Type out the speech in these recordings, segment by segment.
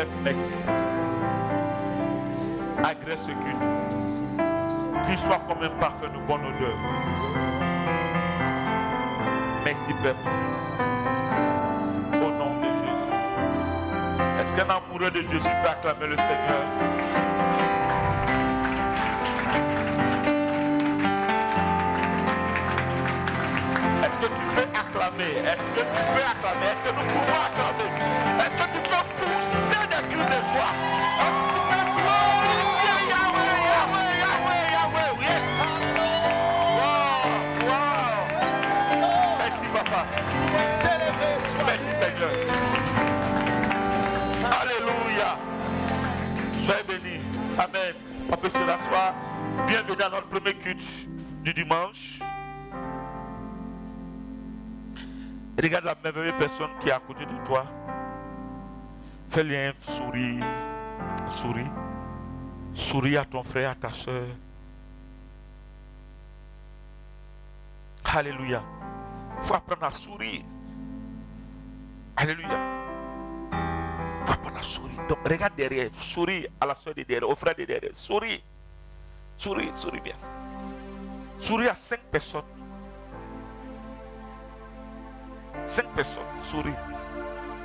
Agresse, merci. Agresse ce culte. Qu'il soit comme un parfum de bonne odeur. Merci Père. Au nom de Jésus. Est-ce qu'un amoureux de Jésus peut acclamer le Seigneur? Est-ce que tu peux acclamer? Est-ce que tu peux acclamer? Est-ce que nous pouvons acclamer? Est-ce que tu peux pousser des cris de joie? Est-ce que tu peux glorifier Yahweh, Yahweh, Yahweh, Yahweh? Yes. Wow, wow. Merci papa. Merci Seigneur. Alléluia. Soyez bénis. Amen. On peut se rasseoir. Bienvenue dans notre premier culte du dimanche. Regarde la merveilleuse personne qui est à côté de toi. Fais-lui un sourire. Souris. Souris à ton frère, à ta soeur. Alléluia. Il faut apprendre à sourire. Alléluia. Il faut apprendre à sourire. Donc regarde derrière. Souris à la soeur de derrière, au frère de derrière. Souris. Souris, souris bien. Souris à 5 personnes. 5 personnes, souris.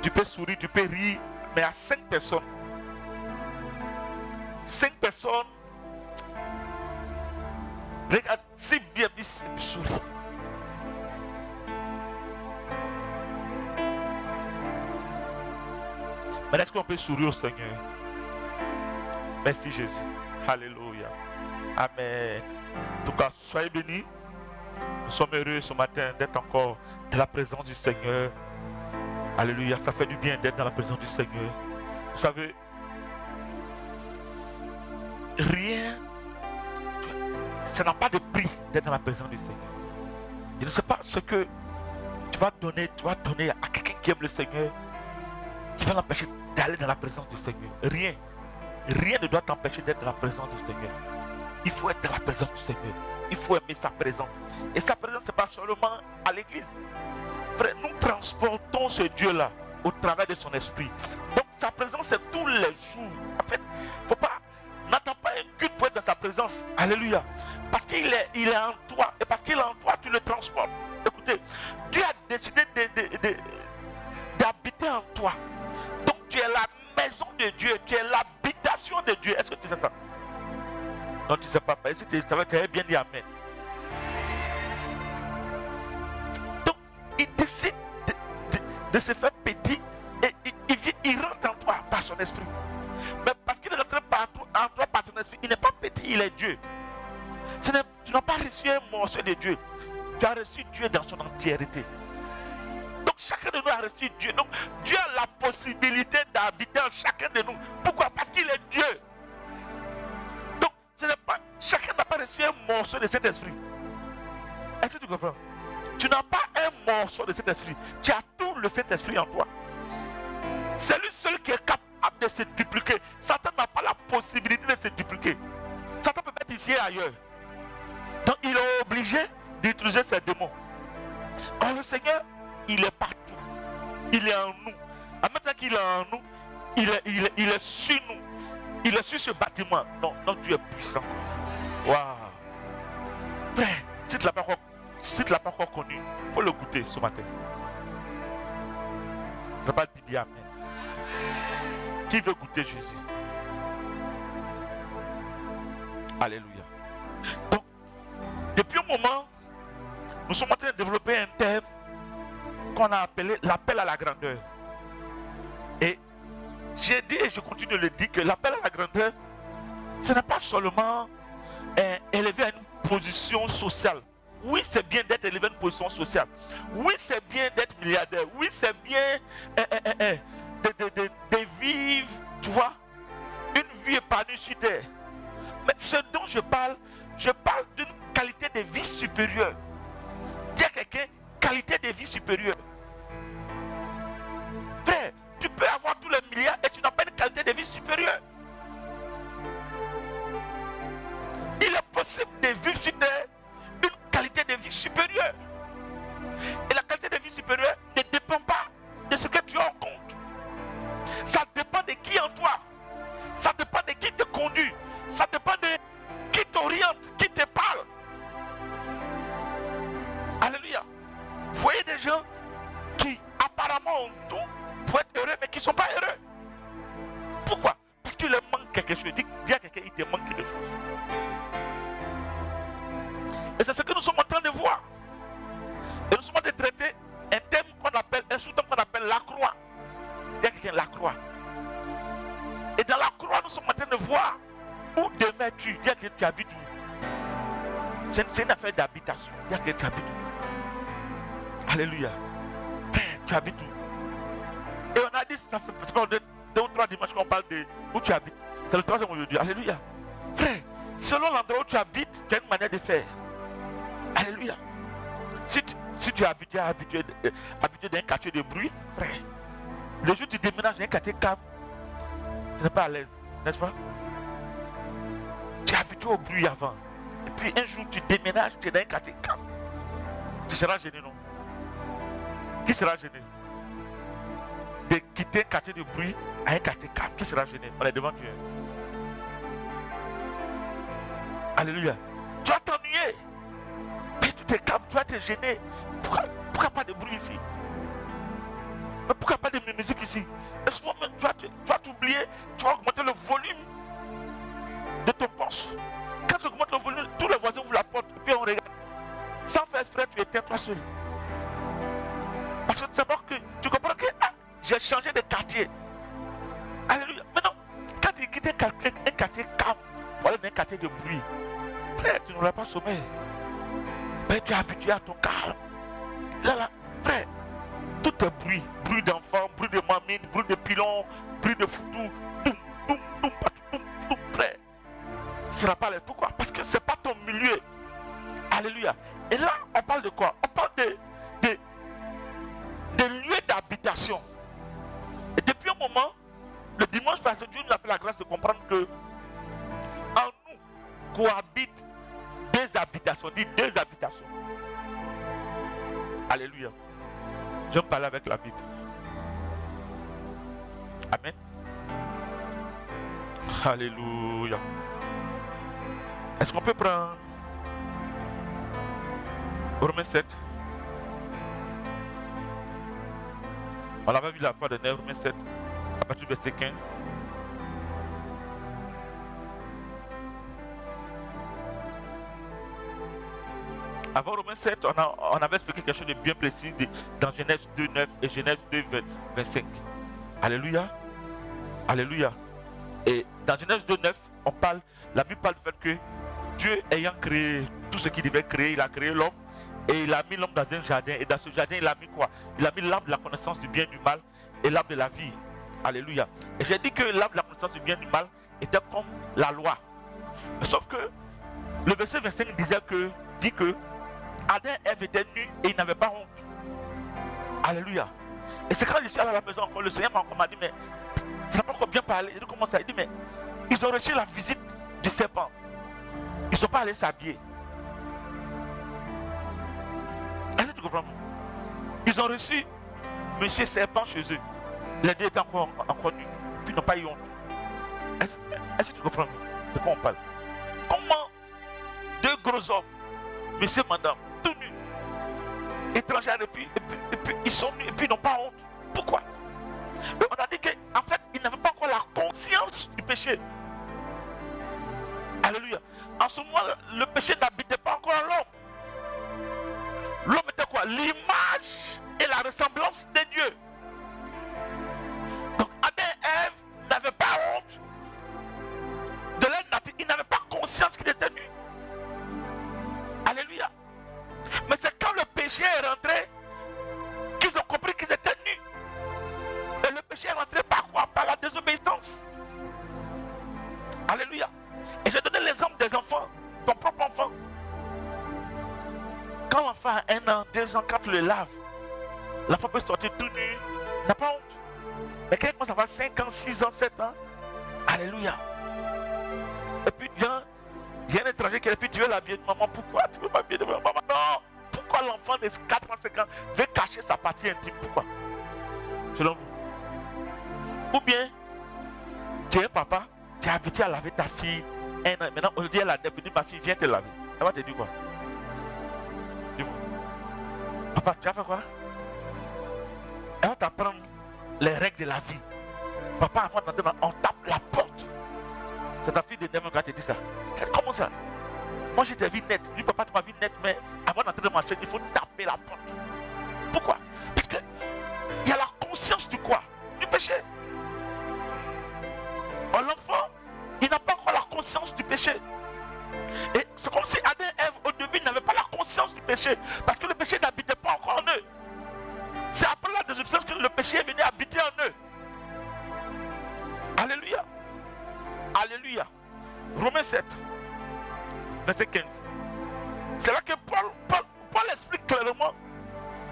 Tu peux sourire, tu peux rire, mais à 5 personnes. 5 personnes. Regarde, si bien vite, souris. Mais est-ce qu'on peut sourire au Seigneur? Merci Jésus. Alléluia. Amen. En tout cas, soyez bénis. Nous sommes heureux ce matin d'être encore dans la présence du Seigneur. Alléluia. Ça fait du bien d'être dans la présence du Seigneur. Vous savez, rien, ça n'a pas de prix d'être dans la présence du Seigneur. Je ne sais pas ce que tu vas donner à quelqu'un qui aime le Seigneur, qui va l'empêcher d'aller dans la présence du Seigneur. Rien. Rien ne doit t'empêcher d'être dans la présence du Seigneur. Il faut être dans la présence du Seigneur. Il faut aimer sa présence. Et sa présence, ce n'est pas seulement à l'église. Frère, nous transportons ce Dieu-là au travers de son esprit. Donc sa présence, c'est tous les jours. En fait, faut pas, n'attends pas un culte pour être dans sa présence. Alléluia. Parce qu'il est en toi. Et parce qu'il est en toi, tu le transportes. Écoutez, Dieu a décidé d'habiter en toi. Donc tu es la maison de Dieu. Tu es l'habitation de Dieu. Est-ce que tu sais ça? Non, tu ne sais pas. Si tu avais bien dit amen. Donc, il décide de se faire petit et il rentre en toi par son esprit. Mais parce qu'il rentre en toi par son esprit, il n'est pas petit, il est Dieu. Tu n'as pas reçu un morceau de Dieu. Tu as reçu Dieu dans son entièreté. Donc, chacun de nous a reçu Dieu. Donc, Dieu a la possibilité d'habiter en chacun de nous. Pourquoi? Parce qu'il est Dieu. Chacun n'a pas reçu un morceau de cet esprit. Est-ce que tu comprends? Tu n'as pas un morceau de cet esprit. Tu as tout le Saint-Esprit en toi. C'est lui seul qui est capable de se dupliquer. Satan n'a pas la possibilité de se dupliquer. Satan peut être ici et ailleurs. Donc il est obligé d'utiliser ses démons. Or le Seigneur, il est partout. Il est en nous. En même temps qu'il est en nous, il est sur nous. Il est sur ce bâtiment. Non, tu es puissant. Waouh. Frère, si tu ne l'as pas encore connu, il faut le goûter ce matin. Je ne vais pas dire bien amen. Qui veut goûter Jésus? Alléluia. Donc, depuis un moment, nous sommes en train de développer un thème qu'on a appelé l'appel à la grandeur. Et j'ai dit et je continue de le dire que l'appel à la grandeur, ce n'est pas seulement élevé à une position sociale. Oui, c'est bien d'être élevé à une position sociale. Oui, c'est bien d'être milliardaire. Oui, c'est bien de vivre, tu vois, une vie épanouie sur terre. Mais ce dont je parle d'une qualité de vie supérieure. Dis à quelqu'un, qualité de vie supérieure. Frère, tu peux avoir tous les milliards et tu n'as pas une qualité de vie supérieure. Il est possible de vivre sur terre une qualité de vie supérieure. Et la qualité de vie supérieure ne dépend pas de ce que tu as en compte. Ça dépend de qui en toi Pourquoi? Parce qu'il leur manque quelque chose. Dis à quelqu'un, il te manque quelque chose. Et c'est ce que nous sommes en train de voir. Et nous sommes en train de traiter un thème qu'on appelle, un sous-thème qu'on appelle la croix. Dis à quelqu'un, la croix. Et dans la croix, nous sommes en train de voir où demeures-tu. Dis à quelqu'un, tu habites où? C'est une affaire d'habitation. Dis à quelqu'un, tu habites où? Alléluia. Tu habites où? Et on a dit, ça fait 2 ou 3 dimanches qu'on parle de où tu habites. C'est le 3e aujourd'hui. Alléluia. Frère, selon l'endroit où tu habites, tu as une manière de faire. Alléluia. Si tu es habitué d'un quartier de bruit, frère, le jour où tu déménages dans un quartier calme, tu n'es pas à l'aise, n'est-ce pas? Tu es habitué au bruit avant. Et puis un jour tu déménages, tu es dans un quartier calme. Tu seras gêné, non? Qui sera gêné de quitter un quartier de bruit à un quartier calme? Qui sera gêné? On est devant Dieu. Alléluia. Tu vas t'ennuyer. Mais tu t'es calme, tu vas te gêner. Pourquoi pas de bruit ici? Mais pourquoi pas de musique ici? Et souvent même, tu vas t'oublier, tu vas augmenter le volume de ton poste. Quand tu augmentes le volume, tous les voisins ouvrent la porte et puis on regarde. Sans faire exprès, tu éteins toi seul. Parce que tu comprends que j'ai changé de quartier. Alléluia. Maintenant, quand tu quittes un quartier calme pour aller dans un quartier de bruit, frère, tu n'auras pas sommeil. Mais tu es habitué à ton calme. Là, frère, tout est bruit. Bruit d'enfants, bruit de mamines, bruit de pilons, bruit de foutou. Frère, ce ne sera pas là. Pourquoi? Parce que ce n'est pas ton milieu. Alléluia. Et là, on parle de quoi? On parle de lieux d'habitation. Et depuis un moment, le dimanche passé, Dieu nous a fait la grâce de comprendre que en nous cohabitent 2 habitations. Dis 2 habitations. Alléluia. Je vais parler avec la Bible. Amen. Alléluia. Est-ce qu'on peut prendre Romains 7? On l'avait vu la fois dernière, Romains 7, à partir du verset 15. Avant Romains 7, on avait expliqué quelque chose de bien précis dans Genèse 2, 9 et Genèse 2, 25. Alléluia. Alléluia. Et dans Genèse 2, 9, la Bible parle du fait que Dieu ayant créé tout ce qu'il devait créer, il a créé l'homme. Et il a mis l'homme dans un jardin. Et dans ce jardin, il a mis quoi? Il a mis l'arbre de la connaissance du bien et du mal et l'arbre de la vie. Alléluia. Et j'ai dit que l'arbre de la connaissance du bien et du mal était comme la loi. Mais sauf que le verset 25 dit que Adam et Ève étaient nus et ils n'avaient pas honte. Alléluia. Et c'est quand je suis allé à la maison encore, le Seigneur m'a dit, mais ça n'a pas encore bien parlé. Il commence à dire, mais ils ont reçu la visite du serpent. Ils ne sont pas allés s'habiller. Est-ce que tu comprends? Ils ont reçu Monsieur Serpent chez eux. Les 2 étaient encore nus. Puis ils n'ont pas eu honte. Est-ce que tu comprends de quoi on parle? Comment 2 gros hommes, monsieur, madame, tout nus, étrangers, et puis ils sont nus et puis ils n'ont pas honte? Pourquoi? Et on a dit qu'en fait, ils n'avaient pas encore la conscience du péché. Alléluia. En ce moment, le péché n'habitait pas encore en l'homme. L'homme était quoi? L'image et la ressemblance de Dieu. Donc Adam et Ève n'avaient pas honte de leur nature. Ils n'avaient pas conscience qu'ils étaient nus. Alléluia. Mais c'est quand le péché est rentré qu'ils ont compris qu'ils étaient nus. Et le péché est rentré par quoi? Par la désobéissance. Alléluia. Et j'ai donné l'exemple des enfants, ton propre enfant. Quand l'enfant a 1 an, 2 ans, quand tu le laves, l'enfant peut sortir tout nu, il n'a pas honte. Mais quand il commence à avoir 5 ans, 6 ans, 7 ans, alléluia. Et puis il y a un étranger qui est là, puis tu veux l'habiller. Maman, pourquoi tu veux m'habiller de maman? Non. Pourquoi l'enfant de 4 ans, 5 ans veut cacher sa partie intime? Pourquoi? Selon vous. Ou bien, tu es un papa, tu es habitué à laver ta fille 1 an. Maintenant, aujourd'hui, elle a dit, ma fille, viens te laver. Elle va te dire quoi? Dis-moi. Papa, tu as fait quoi? Elle va t'apprendre les règles de la vie. Papa, avant d'entrer, on tape devil quand te dit ça. Comment ça? Moi j'ai ta vie nette. Lui, papa, tu m'as vu nette, mais avant d'entrer dans ma chaîne, il faut taper la porte. Pourquoi? Parce que il y a la conscience du quoi? Du péché. L'enfant, il n'a pas encore la conscience du péché. Et c'est comme si Adam et Ève, au début, n'avaient pas la conscience du péché. Parce que le péché n'habitait pas encore en eux. C'est après la désobéissance que le péché est venu habiter en eux. Alléluia. Alléluia. Romains 7, verset 15. C'est là que Paul explique clairement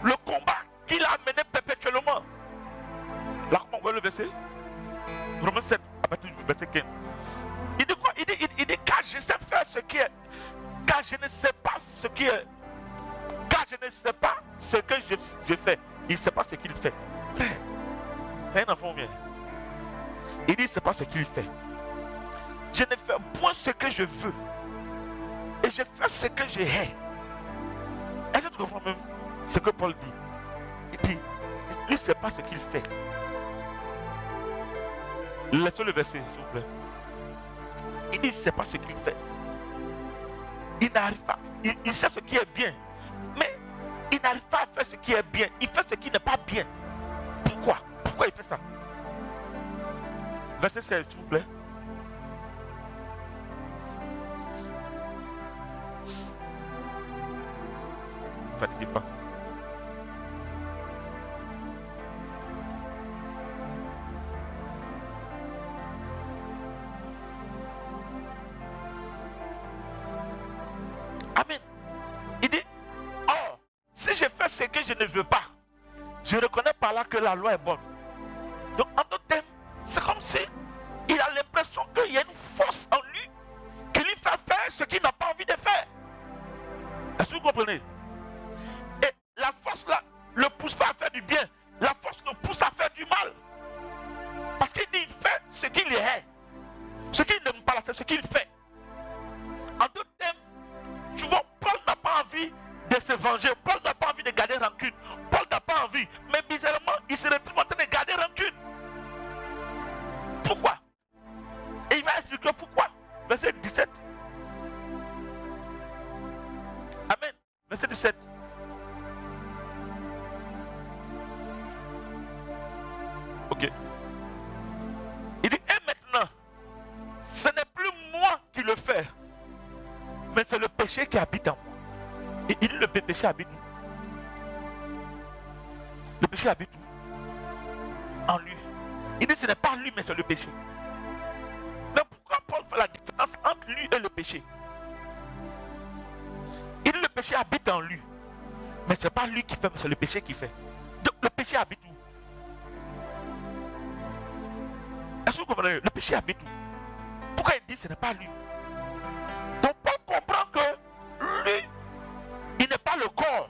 le combat qu'il a mené perpétuellement. Là, comment on voit le verset? Romains 7, à partir du verset 15. Il dit quoi? Il dit car je sais faire ce qui est. Car je ne sais pas ce qui est. Car je ne sais pas ce que je fais. Il ne sait pas ce qu'il fait. Frère, c'est un enfant bien. Il dit, c'est pas ce qu'il fait. Je ne fais point ce que je veux. Et je fais ce que je hais. Est-ce que tu comprends même ce que Paul dit? Il dit, lui, c'est pas ce qu'il fait. Laissez le verset, s'il vous plaît. Il dit, c'est pas ce qu'il fait. Il n'arrive pas. Il sait ce qui est bien. Mais il n'arrive pas à faire ce qui est bien. Il fait ce qui n'est pas bien. Pourquoi? Pourquoi il fait ça? Verset 16, s'il vous plaît. Ne fatiguez pas. Amen. Il dit, or, si je fais ce que je ne veux pas, je reconnais par là que la loi est bonne. Donc, en d'autres termes, c'est comme si il a l'impression qu'il y a une force en lui qui lui fait faire ce qu'il n'a pas envie de faire. Est-ce que vous comprenez? Et la force là ne le pousse pas à faire du bien. La force le pousse à faire du mal. Parce qu'il dit, il fait ce qu'il est. Ce qu'il n'aime pas là, c'est ce qu'il fait. En d'autres termes, souvent, Paul n'a pas envie de se venger. Paul n'a pas envie de garder rancune. Paul n'a pas envie. Mais bizarrement, il se retrouve en train de garder rancune. Pourquoi? Et il va expliquer pourquoi. Verset 17. Amen. Verset 17. Ok. Il dit, et maintenant, ce n'est plus moi qui le fais, mais c'est le péché qui habite en moi. Et il dit, le péché habite où? Le péché habite où? En lui. Il dit, ce n'est pas lui, mais c'est le péché. Mais pourquoi Paul fait la différence entre lui et le péché? Il dit, le péché habite en lui. Mais ce n'est pas lui qui fait, mais c'est le péché qui fait. Donc le péché habite où? Est-ce que vous comprenez? Le péché habite où? Pourquoi il dit ce n'est pas lui? Donc Paul comprend que lui, il n'est pas le corps.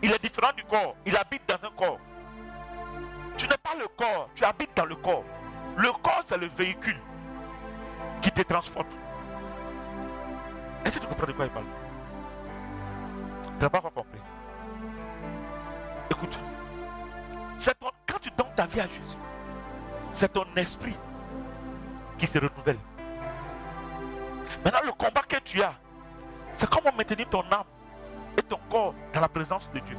Il est différent du corps. Il habite dans un corps. Tu n'es pas le corps, tu habites dans le corps. Le corps, c'est le véhicule qui te transporte. Est-ce que tu comprends de quoi il parle? Tu n'as pas compris. Écoute, quand tu donnes ta vie à Jésus, c'est ton esprit qui se renouvelle. Maintenant, le combat que tu as, c'est comment maintenir ton âme et ton corps dans la présence de Dieu.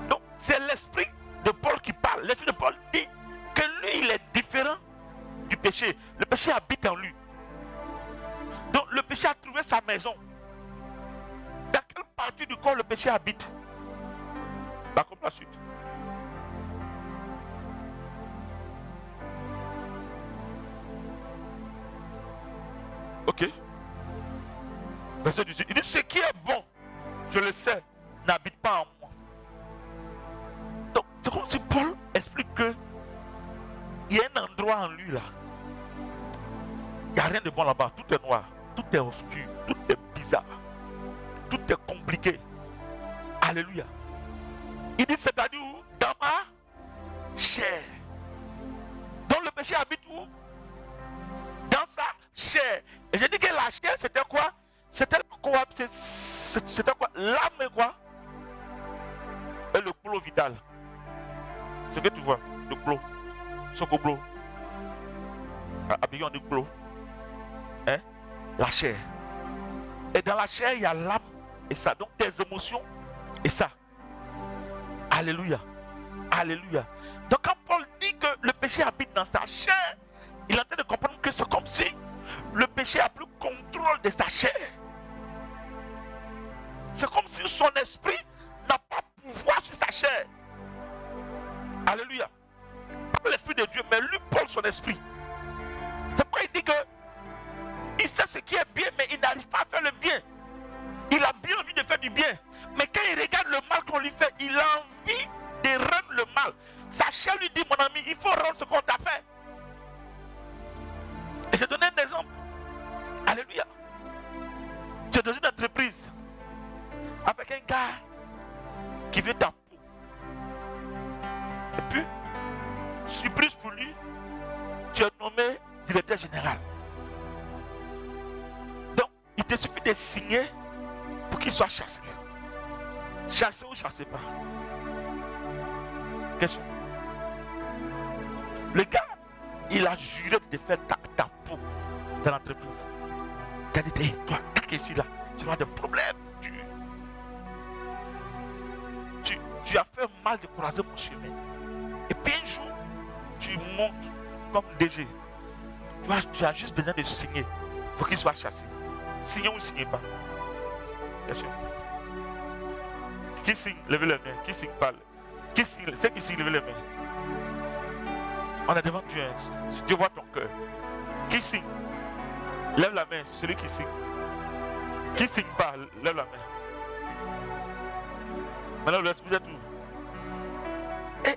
Donc, c'est l'esprit de Paul qui parle. L'esprit de Paul dit que lui, il est différent du péché. Le péché habite en lui. Donc, le péché a trouvé sa maison. Dans quelle partie du corps le péché habite? Bah, comme la suite. Ok. Verset 18. Il dit, ce qui est bon, je le sais, n'habite pas en moi. Donc, c'est comme si Paul explique que il y a un endroit en lui là. Il n'y a rien de bon là-bas. Tout est noir. Tout est obscur. Tout est bizarre. Tout est compliqué. Alléluia. Il dit, c'est-à-dire où? Dans ma chair. Donc le péché habite où? Dans sa chair. Et j'ai dit que la chair, c'était quoi? C'était quoi? C'était quoi? L'âme et quoi? Et le clos vital. Ce que tu vois, le clos. Socoblo. Habillon du clos. Hein? la chair. Et dans la chair, il y a l'âme et ça. Donc tes émotions et ça. Alléluia. Alléluia. Donc quand Paul dit que le péché habite dans sa chair, il est en train de comprendre que c'est comme si le péché a plus contrôle de sa chair. C'est comme si son esprit n'a pas pouvoir sur sa chair. Alléluia. Pas l'esprit de Dieu, mais lui, Paul, son esprit. C'est pourquoi il dit que il sait ce qui est bien, mais il n'arrive pas à faire le bien. Il a bien envie de faire du bien. Mais quand il regarde le mal qu'on lui fait, il a envie de rendre le mal. Sa chair lui dit, mon ami, il faut rendre ce qu'on t'a fait. Et j'ai donné un exemple. Alléluia. Tu es dans une entreprise avec un gars qui veut ta peau. Et puis, surprise pour lui, tu es nommé directeur général. Donc, il te suffit de signer pour qu'il soit chassé. Chassé ou chassé pas? Question. Le gars, il a juré de faire ta peau dans l'entreprise. Il a dit, hey, toi, qui suis là, tu vas avoir des problèmes. Tu as fait mal de croiser mon chemin. Et puis un jour, tu montes comme DG. Tu as juste besoin de signer. Il faut qu'il soit chassé. Signez ou ne signez pas. Bien sûr. Qui signe? Levez les mains. Qui signe? Parle. Qui signe? C'est qui signe? Levez les mains. On a devant Dieu. Dieu voit ton cœur. Qui signe? Lève la main. Celui qui signe. Qui signe pas? Lève la main. Maintenant, vous êtes où? Et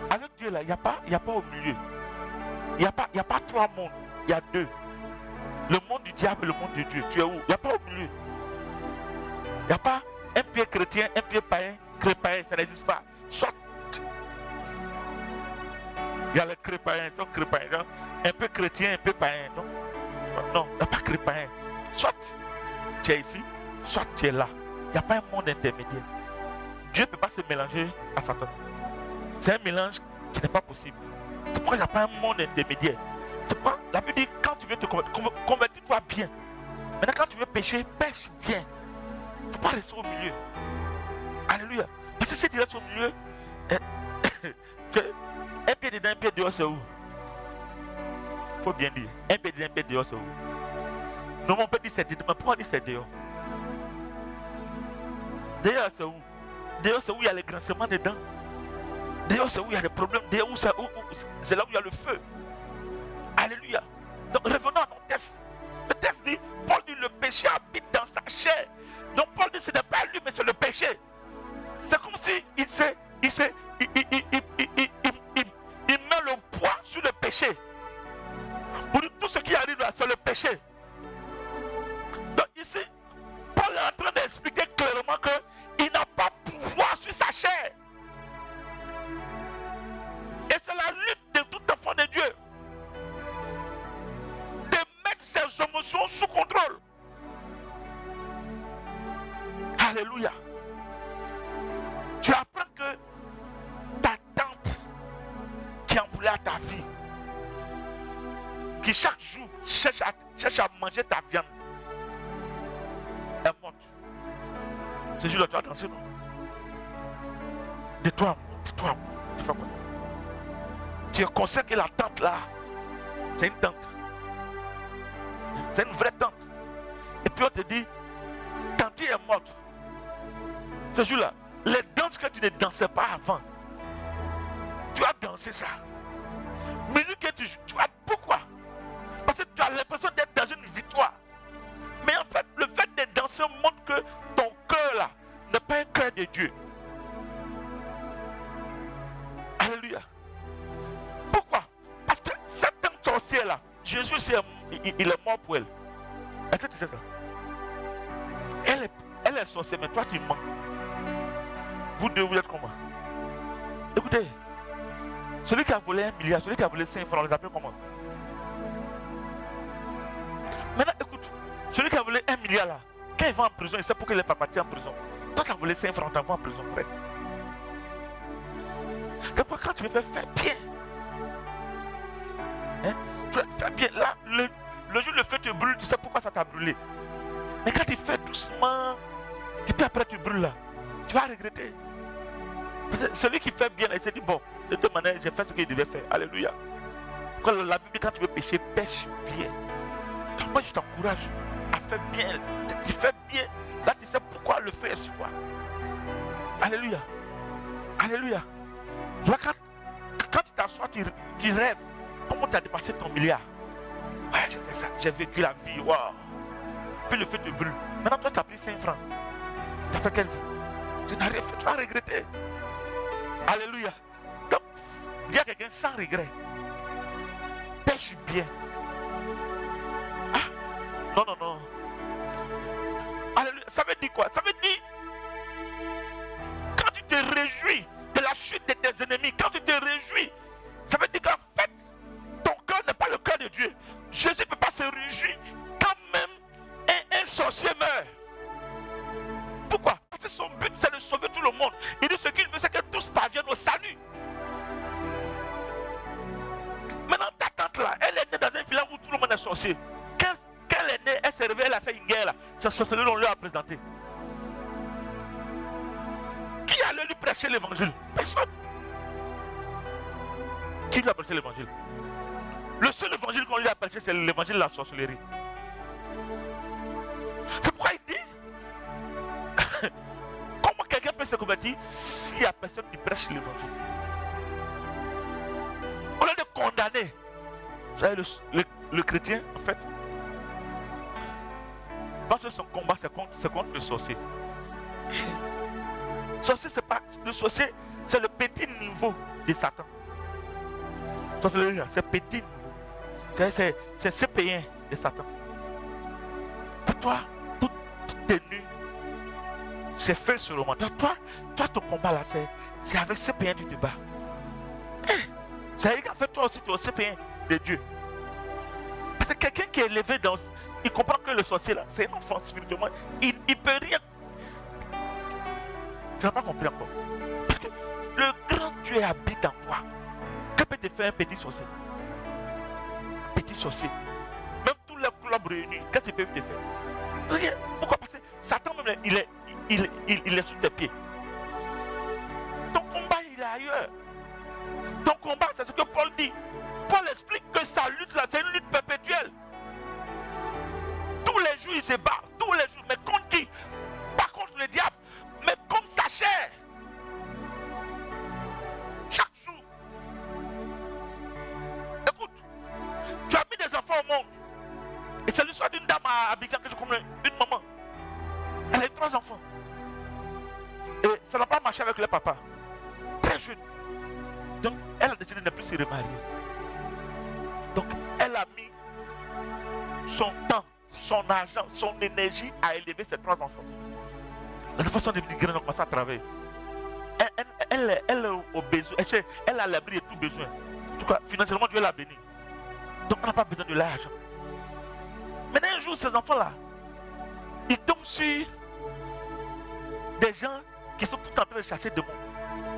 avec Dieu là, il n'y a pas au milieu. Il n'y a pas trois mondes. Il y a deux. Le monde du diable et le monde de Dieu. Tu es où? Il n'y a pas au milieu. Il n'y a pas un pied chrétien, un pied païen, païen, ça n'existe pas. Soit il y a les crépaïens, sauf crépaïens, un peu chrétien, un peu païen. Non, il n'y a pas crépaïen. Soit tu es ici, soit tu es là. Il n'y a pas un monde intermédiaire. Dieu ne peut pas se mélanger à Satan. C'est un mélange qui n'est pas possible. C'est pourquoi il n'y a pas un monde intermédiaire. C'est pourquoi la Bible dit quand tu veux te convertis-toi bien. Maintenant, quand tu veux pécher, pêche bien. Il ne faut pas rester au milieu. Alléluia. Parce que si tu restes au milieu, un pied dedans, un pied dehors, c'est où? Il faut bien dire. Un pied dedans, un pied dehors, c'est où? Non, on peut dire c'est dedans, mais pourquoi dire c'est dehors? Dehors, c'est où? Dehors, c'est où il y a les grincements dedans. Dehors, c'est où il y a des problèmes. Dehors, c'est là où il y a le feu. Alléluia. Donc, revenons à mon texte. Le texte dit, Paul dit, le péché habite dans sa chair. Donc, Paul dit, ce n'est pas lui, mais c'est le péché. C'est comme si il met le poids sur le péché. Pour dire, tout ce qui arrive là, c'est le péché. Donc, ici, Paul est en train d'expliquer clairement qu'il n'a pas pouvoir sur sa chair. Et c'est la lutte de tout enfant de Dieu. De mettre ses émotions sous contrôle. Alléluia. Tu apprends que ta tante qui en voulait à ta vie, qui chaque jour cherche à manger ta viande, est morte. Ce jour-là, tu vas danser, non? Dis-toi, tu es conscient que la tante là, c'est une tante. C'est une vraie tante. Et puis on te dit, tante est morte. Ce jour-là, les danses que tu ne dansais pas avant, tu as dansé ça. Musique que tu as, pourquoi? Parce que tu as l'impression d'être dans une victoire. Mais en fait, le fait de danser montre que ton cœur là n'est pas un cœur de Dieu. Alléluia. Pourquoi? Parce que cette tante sorcière là, Jésus il est mort pour elle. Est-ce que tu sais ça? Elle est sorcière, mais toi tu mens. Vous deux, vous êtes comment? Écoutez, celui qui a volé 1 milliard, celui qui a volé 5 francs, on les appelle comment? Maintenant, écoute, celui qui a volé 1 milliard là, quand il va en prison, il sait pourquoi il n'est pas parti en prison. Toi qui as volé 5 francs, tu vas en prison, frère. C'est pourquoi quand tu veux faire bien, hein, tu vas faire bien. Là, le jour où le feu te brûle, tu sais pourquoi ça t'a brûlé. Mais quand tu fais doucement, et puis après tu brûles là, tu vas regretter. Parce que celui qui fait bien, il s'est dit, bon, de toute manière, j'ai fait ce qu'il devait faire. Alléluia. Quand la Bible, quand tu veux pécher, pêche bien. Donc moi, je t'encourage à faire bien. Tu fais bien. Là, tu sais pourquoi le feu est sur toi. Alléluia. Alléluia. Là, quand tu t'assois, tu rêves. Comment tu as dépassé ton milliard? Ouais, j'ai fait ça. J'ai vécu la vie. Wow. Puis le feu te brûle. Maintenant, toi, tu as pris 5 francs. Tu as fait quelle vie? Tu n'as rien fait. Tu vas regretter. Alléluia. Donc, dis à quelqu'un sans regret. Pêche bien. Ah, non, non, non. Alléluia. Ça veut dire quoi? Ça veut dire, quand tu te réjouis de la chute de tes ennemis, quand tu te réjouis, ça veut dire qu'en fait, ton cœur n'est pas le cœur de Dieu. Jésus ne peut pas se réjouir quand même un sorcier meurt. Pourquoi? Parce que son but, c'est de sauver tout le monde. Il dit ce qu'il veut, c'est que tous parviennent au salut. Maintenant, ta tante là, elle est née dans un village où tout le monde est sorcier. Quand elle est née, elle s'est réveillée, elle a fait une guerre là. C'est sorcier qu'on lui a présenté. Qui allait lui prêcher l'évangile? Personne. Qui lui a prêché l'évangile? Le seul évangile qu'on lui a prêché, c'est l'évangile de la sorcellerie. C'est pourquoi il dit comment quelqu'un peut se convertir s'il n'y a personne qui prêche l'évangile? Au lieu de condamner, vous savez, le chrétien, en fait, parce que son combat, c'est contre le sorcier. Sorcier, c'est pas le sorcier, c'est le petit niveau de Satan. Sorcellerie, c'est petit niveau. C'est ce païen de Satan. Pour toi, toute tes nuits, c'est feu sur le monde. Toi, ton combat là, c'est avec ce païen que tu te bats. C'est-à-dire qu'en fait, toi aussi, tu es ce païen de Dieu. Parce que quelqu'un qui est élevé dans... Il comprend que le sorcier là, c'est un enfant spirituellement. Il peut rien. Tu n'as pas compris encore. Parce que le grand Dieu habite en toi. Que peut te faire un petit sorcier? Un petit sorcier. Même tous les clubs réunis, qu'est-ce qu'ils peuvent te faire? Regarde. Pourquoi? Parce que Satan même, il est sous tes pieds. Ton combat, il est ailleurs. Ton combat, c'est ce que Paul dit. Paul explique que sa lutte là, c'est une lutte perpétuelle. Tous les jours, il se bat. Tous les jours. Mais contre qui? Pas contre le diable, mais contre sa chair. Chaque jour. Écoute, tu as mis des enfants au monde. Et c'est l'histoire d'une dame à Abidjan que je connais, une maman. Elle a eu 3 enfants. Et ça n'a pas marché avec le papa. Très jeune. Donc, elle a décidé de ne plus se remarier. Donc, elle a mis son temps, son argent, son énergie à élever ses 3 enfants. Les enfants sont devenus grands, ont commencé à travailler. Elle est au besoin, elle a l'abri de tout besoin. En tout cas, financièrement, Dieu l'a béni. Donc, on n'a pas besoin de l'argent. Maintenant, un jour, ces enfants-là, ils tombent sur des gens qui sont tout en train de chasser des démons.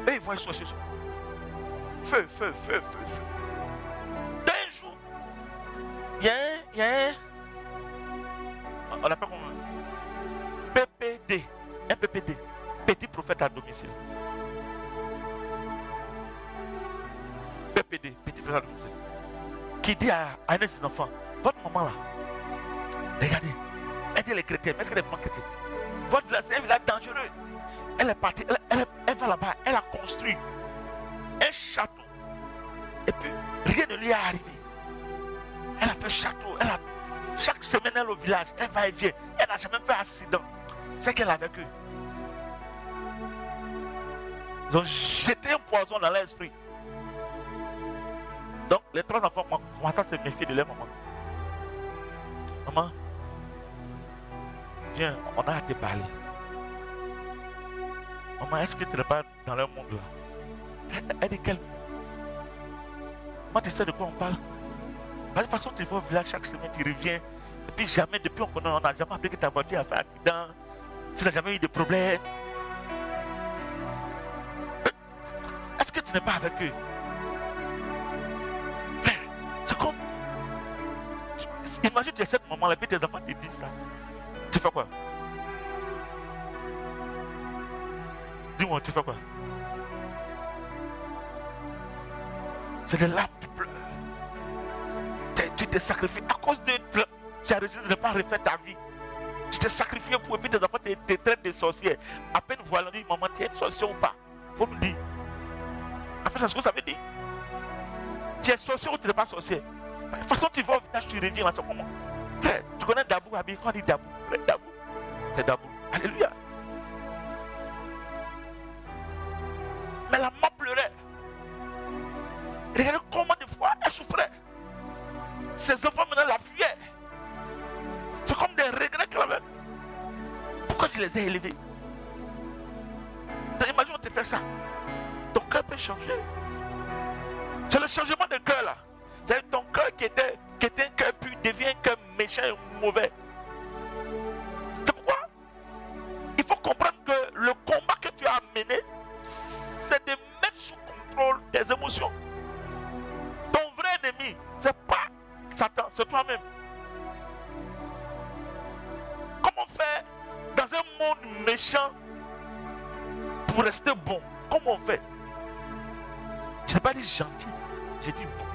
Et ils vont les chercher. Feu, feu, feu, feu, feu. D'un jour, il y a un... On appelle comment? PPD. Un PPD. Petit prophète à domicile. PPD. Petit prophète à domicile. Qui dit à un de ses enfants, votre maman là, regardez, elle dit les chrétiens, mais est-ce qu'elle est vraiment chrétienne? Votre village, c'est un village dangereux. Elle est partie, elle va là-bas, elle a construit un château. Et puis, rien ne lui est arrivé. Elle a fait château, chaque semaine elle est au village, elle va et vient. Elle n'a jamais fait accident. C'est qu'elle a vécu. Ils ont jeté un poison dans l'esprit. Donc, les 3 enfants commencent à se méfier de leur maman. Maman, viens, on a à te parler. Maman, est-ce que tu n'es pas dans leur monde là? Elle dit quel? Moi, tu sais de quoi on parle? De toute façon, tu vas au village chaque semaine, tu reviens. Et puis jamais, depuis on n'a jamais appris que ta voiture a fait accident. Tu n'as jamais eu de problème. Est-ce que tu n'es pas avec eux? Frère, c'est comme... Imagine tu es cette maman, et puis tes enfants te disent ça. Tu fais quoi? Dis-moi, tu fais quoi? C'est des larmes, tu pleures. Tu t'es sacrifié à cause de... Tu as décidé de ne pas refaire ta vie. Tu t'es sacrifié pour... Et puis tes enfants te traitent de sorcière. À peine voilà, on dit, maman, tu es une sorcière ou pas? Faut nous dire. En fait, c'est ce que ça veut dire. Tu es sorcière ou tu n'es pas sorcière? De toute façon, tu vas au village, tu reviens. C'est comment? Frère, tu connais Dabou, Abi? Quand on dit Dabou, frère, Dabou, c'est Dabou. Alléluia. Mais la maman pleurait. Regardez comment des fois elle souffrait. Ses enfants maintenant la fuyaient. C'est comme des regrets qu'elle avait. Pourquoi je les ai élevés? Donc, imagine on te fait ça. Ton cœur peut changer. C'est le changement de cœur là. C'est ton cœur qui était un cœur pur devient un cœur méchant et mauvais. C'est pourquoi il faut comprendre que le combat que tu as mené, c'est de mettre sous contrôle tes émotions. Ton vrai ennemi, c'est pas Satan, c'est toi-même. Comment faire dans un monde méchant pour rester bon? Comment on fait? Je n'ai pas dit gentil, j'ai dit bon.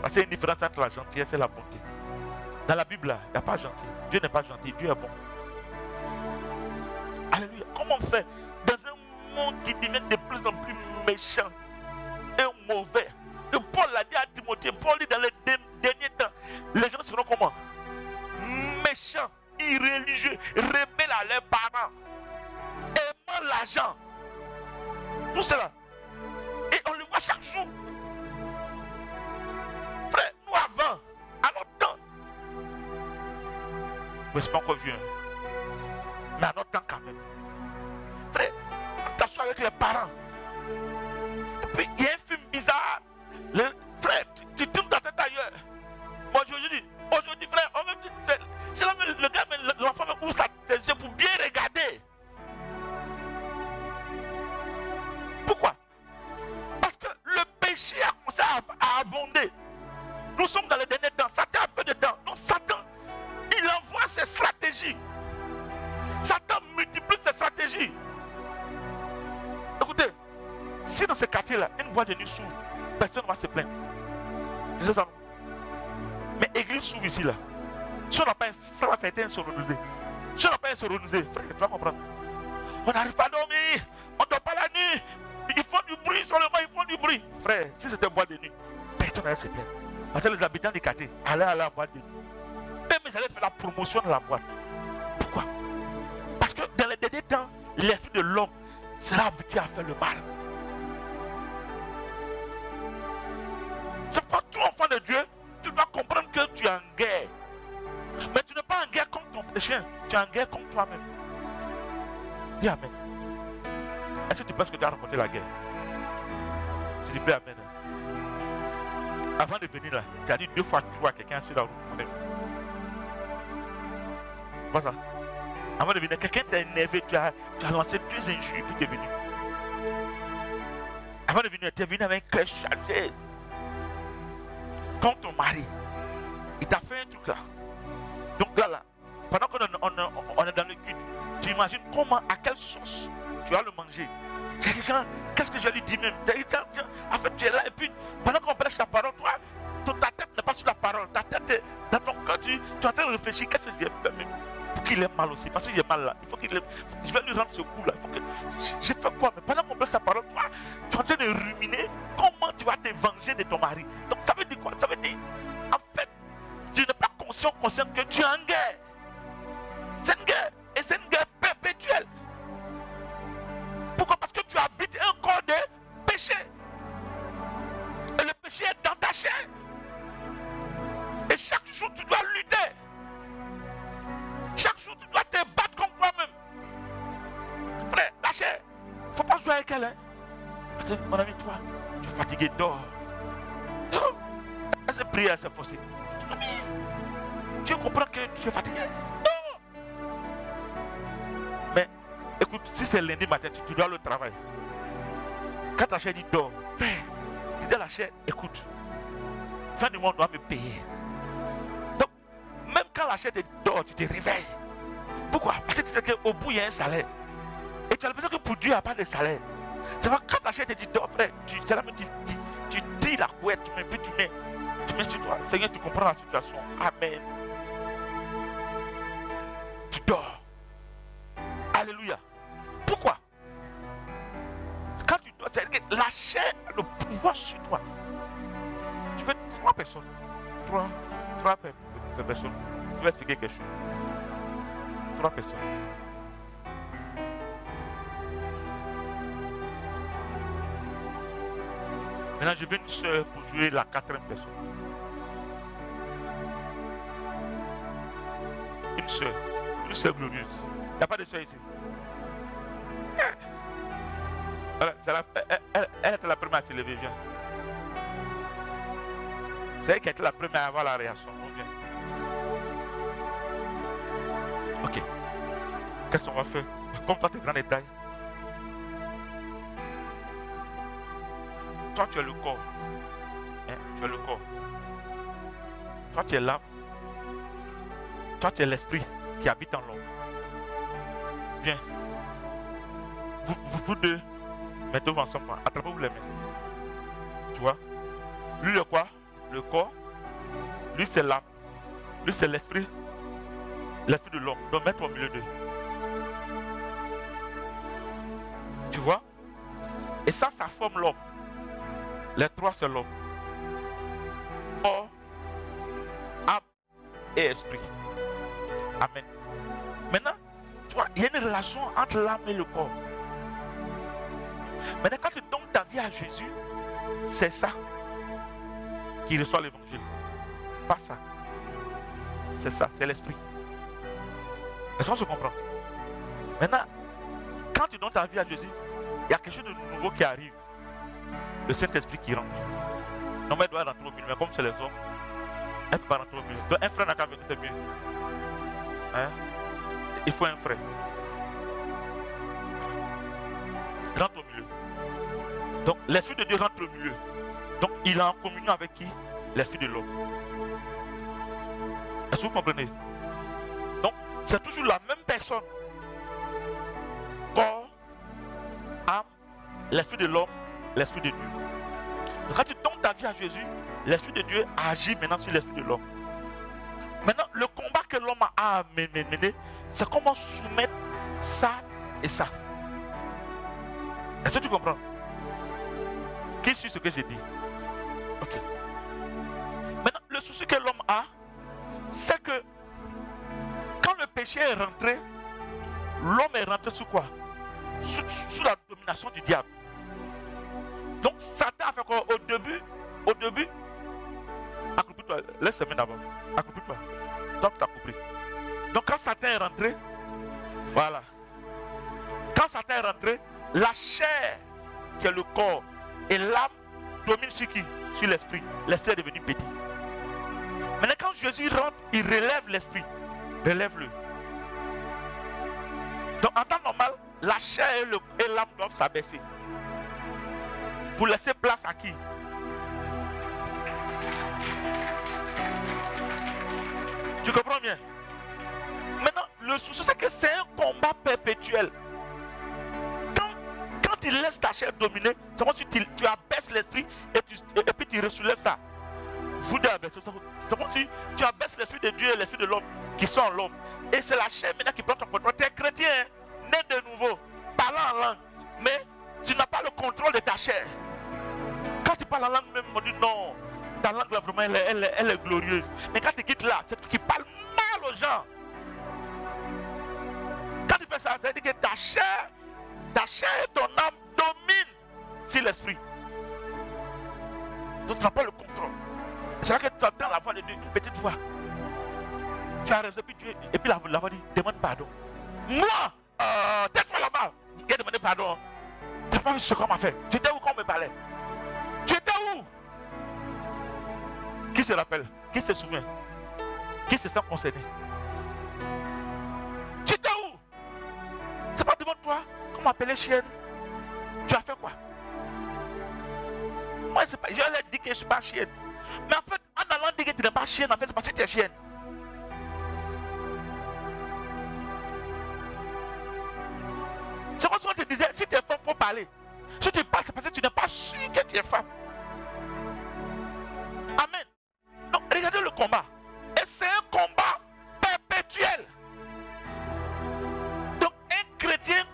Parce qu'il y a une différence entre la gentillesse et la bonté. Dans la Bible, il n'y a pas gentil. Dieu n'est pas gentil, Dieu est bon. Alléluia. Comment on fait dans un monde qui devient de plus en plus méchant et mauvais? Et Paul l'a dit à Timothée, Paul dit dans les derniers temps, les gens seront comment? Méchants, irréligieux, rebelles à leurs parents, aimant l'argent. Tout cela. Et on le voit chaque jour. Frère, nous avant, à notre temps, mais c'est pas encore vieux, mais à notre temps quand même. Frère, on t'assoit avec les parents. Et puis il y a un film bizarre. Frère, tu tournes ta tête ailleurs. Moi aujourd'hui, frère, on me dit, c'est là le gars, l'enfant me ouvre ses yeux pour bien regarder. Pourquoi? Parce que le péché a commencé à abonder. Nous sommes dans les derniers temps. Satan a peu de temps. Donc Satan, il envoie ses stratégies. Satan multiplie ses stratégies. Écoutez, si dans ce quartier-là, une boîte de nuit s'ouvre, personne ne va se plaindre. Je sais ça. Mais l'église s'ouvre ici là. Si on n'a pas ça a été un soronusé. Si on n'a pas un soronusé, frère, tu vas comprendre. On n'arrive pas à dormir. On ne dort pas la nuit. Ils font du bruit seulement, ils font du bruit. Frère, si c'était boîte de nuit, personne n'allait se plaindre. Parce que les habitants du quartier allaient à la boîte de nuit. Eux, mais ils allaient faire la promotion de la boîte. Pourquoi? Parce que dans les derniers temps, l'esprit de l'homme sera habitué à faire le mal. C'est pourquoi toi, enfant de Dieu, tu dois comprendre que tu es en guerre. Mais tu n'es pas en guerre contre ton péché, tu es en guerre contre toi-même. Dis Amen. Est-ce que tu penses que tu as remporté la guerre? Tu dis Amen. Avant de venir là, tu as dit 2 fois tu vois quelqu'un sur la route. Pas ça. Avant de venir, quelqu'un t'a énervé, tu as lancé 2 injures puis tu es venu. Avant de venir, tu es venu avec un cœur chargé. Quand ton mari, il t'a fait un truc là. Donc là, pendant qu'on est dans le culte, tu imagines comment, à quelle sauce tu vas le manger. Tu as dit, Jean, qu'est-ce que je lui dis même? Tu as dit, Jean, en fait, tu es là et puis, pendant qu'on prêche la parole, toi, ta tête n'est pas sur la parole. Ta tête est dans ton cœur, tu es en train de réfléchir, qu'est-ce que je vais faire même pour qu'il ait mal aussi? Parce qu'il est mal là. Il faut qu'il ait, je vais lui rendre ce coup là. Il faut que, j'ai fait quoi? Mais pendant qu'on prêche la parole, toi, tu es en train de ruminer comment tu vas te venger de ton mari. Donc ça veut dire quoi? Ça veut dire, en fait, tu n'es pas conscient que tu es en guerre. C'est une guerre. Et c'est une guerre perpétuelle. Pourquoi? Parce que tu habites un corps de péché. Et le péché est dans ta chair. Et chaque jour, tu dois lutter. Chaque jour, tu dois te battre contre toi-même. Frère, la chair, il ne faut pas jouer avec elle. Hein? Mon ami, toi, tu es fatigué, dors. Dors. Cette prière, c'est forcé. Tu comprends que tu es fatigué. Dors. Mais, écoute, si c'est lundi matin, tu dois aller au travail. Quand ta chair dit dors, frère, tu dis à la chair, écoute, fin du mois, on doit me payer. la chair te dit dors, tu te réveilles. Pourquoi? Parce que tu sais qu'au bout, il y a un salaire. Et tu as l'impression que pour Dieu, il n'y a pas de salaire. C'est vrai, quand la chair te dit dors, frère, c'est la même tu dis la couette, puis tu mets sur toi. Seigneur, tu comprends la situation. Amen. Tu dors. Alléluia. Pourquoi? Quand tu dors, c'est-à-dire que la chair a le pouvoir sur toi. Je veux 3 personnes. 3 personnes. Je vais expliquer quelque chose. 3 personnes. Maintenant, je veux une soeur pour jouer la 4e personne. Une soeur glorieuse. Il n'y a pas de soeur ici. Elle était la première à se lever, viens. C'est elle qui était la première à avoir la réaction. Viens. Ok. Qu'est-ce qu'on va faire? Comme toi, tu es grand détail. Toi, tu es le corps. Hein? Tu es le corps. Toi, tu es l'âme. Toi, tu es l'esprit qui habite en l'homme. Viens. Vous deux, mettez-vous ensemble. Attrapez-vous les mains. Tu vois? Lui, le quoi? Le corps. Lui, c'est l'âme. Lui, c'est l'esprit. L'esprit de l'homme. Donc, mets-toi au milieu d'eux. Tu vois? Et ça forme l'homme. Les 3, c'est l'homme. Corps, âme et esprit. Amen. Maintenant, tu vois, il y a une relation entre l'âme et le corps. Maintenant, quand tu donnes ta vie à Jésus, c'est ça qui reçoit l'évangile. Pas ça. C'est ça, c'est l'esprit. Est-ce qu'on se comprend? Maintenant, quand tu donnes ta vie à Jésus, il y a quelque chose de nouveau qui arrive. Le Saint-Esprit qui rentre. Non, mais elle doit rentrer au milieu. Mais comme c'est les hommes, elle ne peut pas rentrer au milieu. Donc un frère n'a qu'à venir, c'est mieux. Hein? Il faut un frère. Rentre au milieu. Donc l'Esprit de Dieu rentre au milieu. Donc il est en communion avec qui? L'Esprit de l'homme. Est-ce que vous comprenez? Donc c'est toujours la même personne. Corps, âme, l'Esprit de l'homme, l'Esprit de Dieu. Donc quand tu donnes ta vie à Jésus, l'Esprit de Dieu agit maintenant sur l'Esprit de l'homme. Maintenant, le combat que l'homme a à mener, c'est comment soumettre ça et ça. Est-ce que tu comprends? Qui suit ce que j'ai dit? Ok. Maintenant, le souci que l'homme a, c'est que quand le péché est rentré, l'homme est rentré sous quoi? Sous la domination du diable. Donc Satan a fait quoi? Au début, accroupis-toi, laisse les mains d'abord. Accroupis-toi. Toi, tu t'as compris. Donc quand Satan est rentré, voilà. Quand Satan est rentré, la chair, qui est le corps, et l'âme domine sur qui? Sur l'esprit. L'esprit est devenu petit. Maintenant quand Jésus rentre, il relève l'esprit. Relève-le. Donc en temps normal, la chair et l'âme doivent s'abaisser. Pour laisser place à qui? Tu comprends bien? Maintenant, le souci c'est que c'est un combat perpétuel. Quand tu laisses ta chair dominer, c'est comme si tu abaisses l'esprit et puis tu soulèves ça. Vous deux abaissez, c'est comme si tu abaisses l'esprit de Dieu et l'esprit de l'homme qui sont en l'homme. Et c'est la chair maintenant qui prend ton contrôle. Tu es chrétien, hein? Né de nouveau, parlant en langue, mais tu n'as pas le contrôle de ta chair. Quand tu parles en langue même, on dit non, ta langue là vraiment elle est glorieuse. Mais quand tu quittes là, c'est toi qui parles mal aux gens. Quand tu fais ça, ça veut dire que ta chair et ton âme dominent sur l'esprit. Donc tu n'as pas le contrôle. C'est là que tu entends la voix de Dieu, une petite voix. Tu as raison, et puis la voix dit, demande pardon. Moi, tais-toi là-bas, il a demandé pardon. Tu n'as pas vu ce qu'on m'a fait. Tu étais où quand on me parlait? Tu étais où? Qui se rappelle? Qui se souvient? Qui se sent concerné? Tu étais où? C'est pas devant toi qu'on m'appelait chienne. Tu as fait quoi? Moi, c'est pas, je leur dis que je ne suis pas chienne. Mais en fait, en allant dire que tu n'es pas chienne, en fait, c'est parce que tu es chienne. C'est comme si on te disait, si tu es femme, il faut parler. Si tu parles, c'est parce que tu n'es pas sûr que tu es femme. Amen. Donc, regardez le combat. Et c'est un combat perpétuel. Donc, un chrétien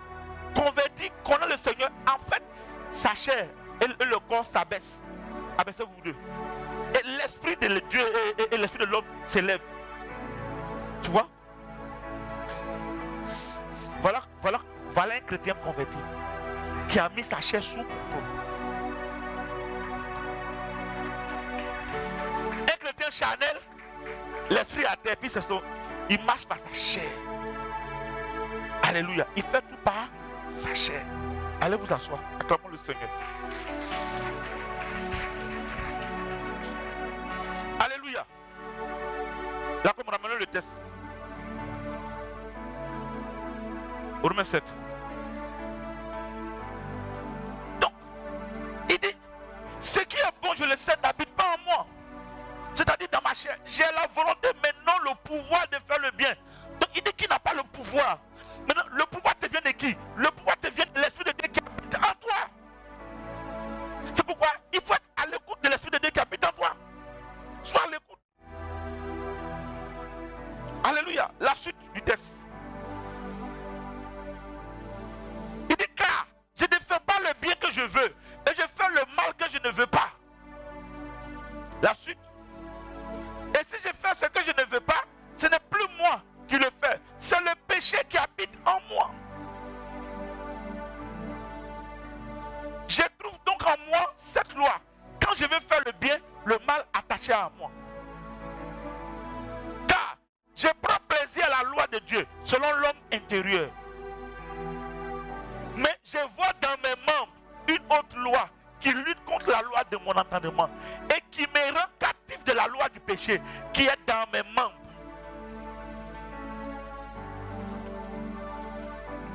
converti, connaît le Seigneur, en fait, sa chair et le corps s'abaisse. Abaissez-vous deux. Et l'esprit de Dieu et l'esprit de l'homme s'élève. Tu vois? Voilà un chrétien converti qui a mis sa chair sous contrôle. Un chrétien charnel, l'esprit à terre, puis il marche par sa chair. Alléluia. Il fait tout par sa chair. Allez vous asseoir. Acclamons le Seigneur. Alléluia. Là, comme on a mené le test. Romains 7. Donc, il dit, ce qui est bon, je le sais, n'habite pas en moi. C'est-à-dire dans ma chair, j'ai la volonté, mais non le pouvoir de faire le bien. Donc, il dit qu'il n'a pas le pouvoir. Maintenant, le pouvoir te vient de qui? Le pouvoir te vient de l'Esprit de Dieu qui habite en toi. C'est pourquoi il faut être à l'écoute de l'Esprit de Dieu qui habite en toi. Sois à l'écoute. Alléluia. La suite du test. Il dit car je ne fais pas le bien que je veux et je fais le mal que je ne veux pas. La suite. Et si je fais ce que je ne veux pas, ce n'est plus moi qui le fais, c'est le péché qui habite en moi. Je trouve donc en moi cette loi. Quand je veux faire le bien, le mal attaché à moi. Car je prends plaisir à la loi de Dieu selon l'homme intérieur. Mais je vois dans mes membres une autre loi qui lutte contre la loi de mon entendement et qui me rend captif de la loi du péché qui est dans mes membres.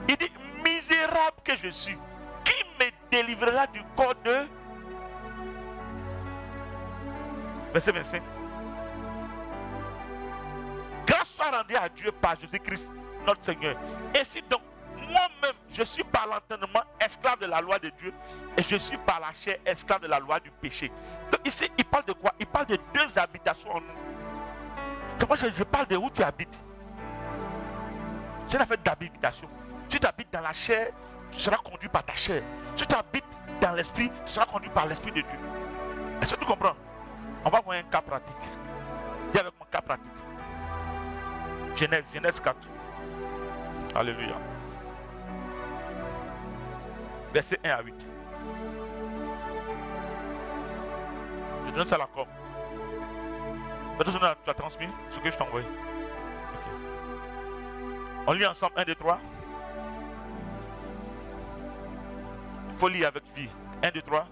Il dit, misérable que je suis, qui me délivrera du corps de... Verset 25. Grâce soit rendue à Dieu par Jésus-Christ, notre Seigneur. Ainsi donc, moi-même, je suis par l'entendement esclave de la loi de Dieu et je suis par la chair esclave de la loi du péché. Donc ici, il parle de quoi? Il parle de deux habitations en nous. C'est moi je parle de où tu habites. C'est une affaire d'habitation. Si tu habites dans la chair, tu seras conduit par ta chair. Si tu habites dans l'esprit, tu seras conduit par l'esprit de Dieu. Est-ce que tu comprends? On va voir un cas pratique. Dis avec mon cas pratique. Genèse 4. Alléluia. Verset 1 à 8. Je donne ça à la com. Maintenant, tu as transmis ce que je t'ai envoyé. Okay. On lit ensemble 1, 2, 3. Il faut lire avec vie. 1, 2, 3.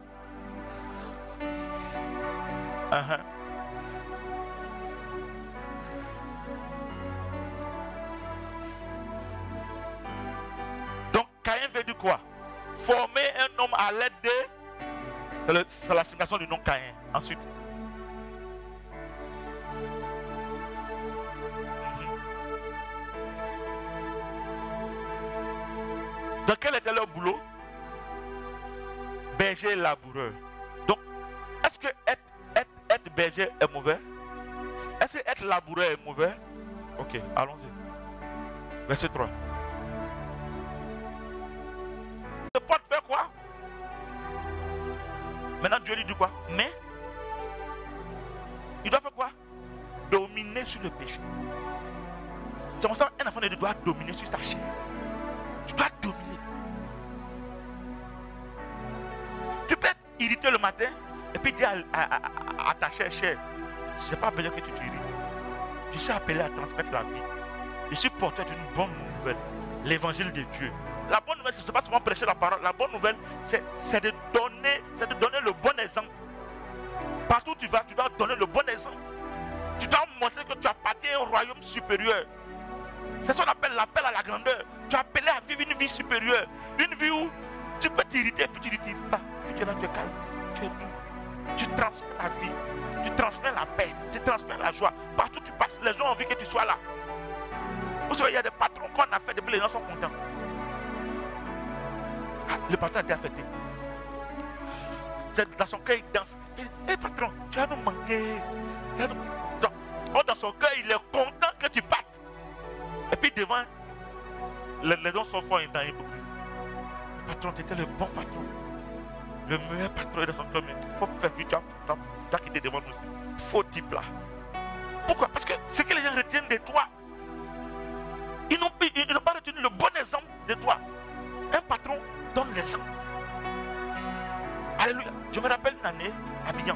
Donc, Caïn veut dire quoi? Former un homme à l'aide de... C'est la signification du nom Caïn. Ensuite. Donc, quel était leur boulot? Berger laboureur. Donc, est-ce que être berger est mauvais? Est-ce que être laboureur est mauvais? Ok, allons-y. Verset 3. Le pote fait quoi? Maintenant Dieu lui dit quoi? Mais il doit faire quoi? Dominer sur le péché. C'est pour ça qu'un enfant de Dieu doit dominer sur sa chair. Tu dois dominer. Tu peux être irrité le matin et puis dire à ta chair, je n'ai pas besoin que tu t'irrites. Je suis appelé à transmettre la vie. Je suis porteur d'une bonne nouvelle, l'évangile de Dieu. La bonne nouvelle, ce n'est pas seulement prêcher la parole. La bonne nouvelle, c'est de donner le bon exemple. Partout où tu vas, tu dois donner le bon exemple. Tu dois montrer que tu appartiens à un royaume supérieur. C'est ce qu'on appelle l'appel à la grandeur. Tu es appelé à vivre une vie supérieure. Une vie où tu peux t'irriter et puis tu ne t'irrites pas. Puis tu es là, tu es calme, tu es doux. Tu transmets la vie, tu transmets la paix, tu transmets la joie. Partout où tu passes, les gens ont envie que tu sois là. Vous savez, il y a des patrons qu'on a fait depuis les gens sont contents. Le patron a été affecté. C'est dans son cœur, il danse. Il dit, hé patron, tu vas nous manquer. Dans son cœur, il est content que tu partes. Et puis devant, les gens sont forts dans l'hypocrisie. Le patron, tu étais le bon patron. Le meilleur patron est dans son cœur. Mais il faut faire vite, tu as quitté devant nous aussi. Faux type là. Pourquoi? Parce que ce que les gens retiennent de toi, ils n'ont pas retenu le bon exemple de toi. Un patron donne l'exemple. Alléluia. Je me rappelle une année à Bignan.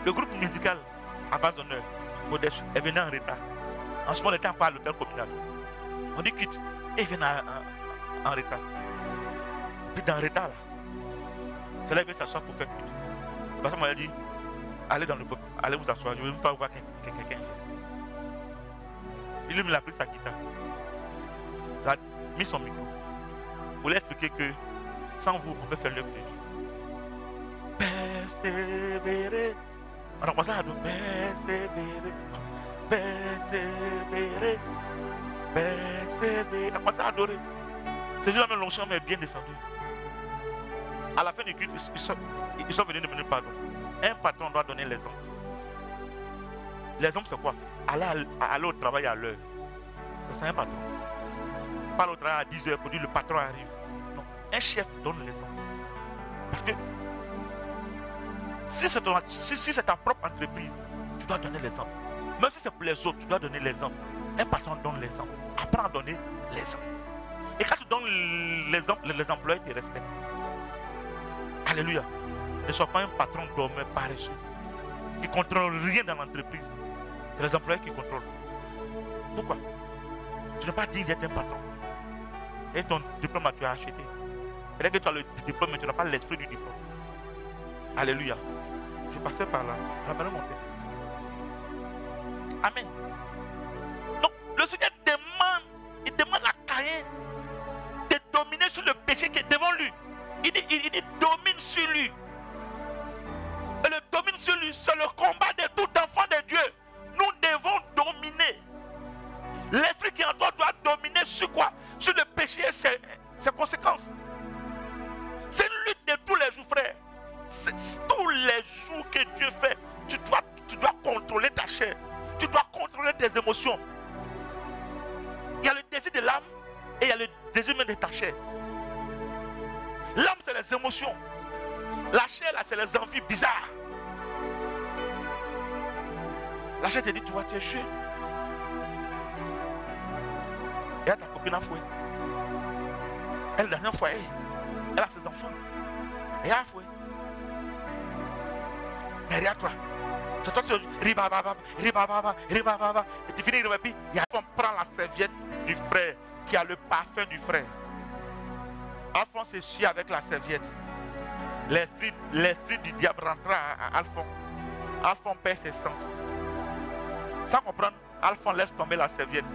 Le groupe musical à base d'honneur, Modèche, est venu en retard. En ce moment, on n'était pas à l'hôtel communal. On dit quitte. Et ils viennent en retard. Puis dans le retard là, c'est là qu'il s'asseoir pour faire quitte. Parce que moi, il a dit, allez dans le peuple, allez vous asseoir, je ne veux même pas voir quelqu'un ici. Il lui a pris sa guitare. Il a mis son micro. Pour lui expliquer que sans vous, on peut faire l'œuvre de Dieu. Persévérer. On a commencé à dire persévérer. Persévérer. Persévérer. On a commencé à adorer. Ce jour-là, même l'onction m'est bien descendu. À la fin du culte, ils sont venus demander pardon. Un patron doit donner l'exemple. L'exemple, c'est quoi? Aller au travail à l'heure. C'est un patron. Pas au travail à 10 h pour dire le patron arrive. Non. Un chef donne l'exemple. Parce que si c'est ta propre entreprise, tu dois donner l'exemple. Même si c'est pour les autres, tu dois donner l'exemple. Un patron donne l'exemple. Apprends à donner l'exemple. Et quand tu donnes l'exemple, les employés te respectent. Alléluia. Ne sois pas un patron dormeur paresseux qui ne contrôle rien dans l'entreprise. C'est les employés qui contrôlent. Pourquoi? Tu n'es pas digne d'être un patron. Et ton diplôme, tu as acheté. C'est-à-dire que tu as le diplôme, mais tu n'as pas l'esprit du diplôme. Alléluia. Je passais par là. J'amène mon texte. Amen. Donc, le Seigneur demande à Caïn de dominer sur le péché qui est devant lui. Il dit domine sur lui. Et le domine sur lui, c'est le combat de tout enfant de Dieu. Nous devons dominer. L'esprit qui est en toi doit dominer sur quoi? Sur le péché et ses conséquences. C'est une lutte de tous les jours, frère. Tous les jours que Dieu fait, tu dois contrôler ta chair. Tu dois contrôler tes émotions. Il y a le désir de l'âme et il y a le désir même de ta chair. L'âme, c'est les émotions. La chair, là, c'est les envies bizarres. La chair te dit, tu vois, tu es jeune. Et ta copine a foué. Elle est dans un foyer. Elle a ses enfants. Et elle a foué. Derrière toi. C'est toi qui ribababa, ribababa, ribababa. Et tu finis, et puis il y a on prend la serviette du frère qui a le parfum du frère. Alphonse s'essuie avec la serviette. L'esprit du diable rentra à Alphonse. Alphonse perd ses sens. Sans comprendre, Alphonse laisse tomber la serviette.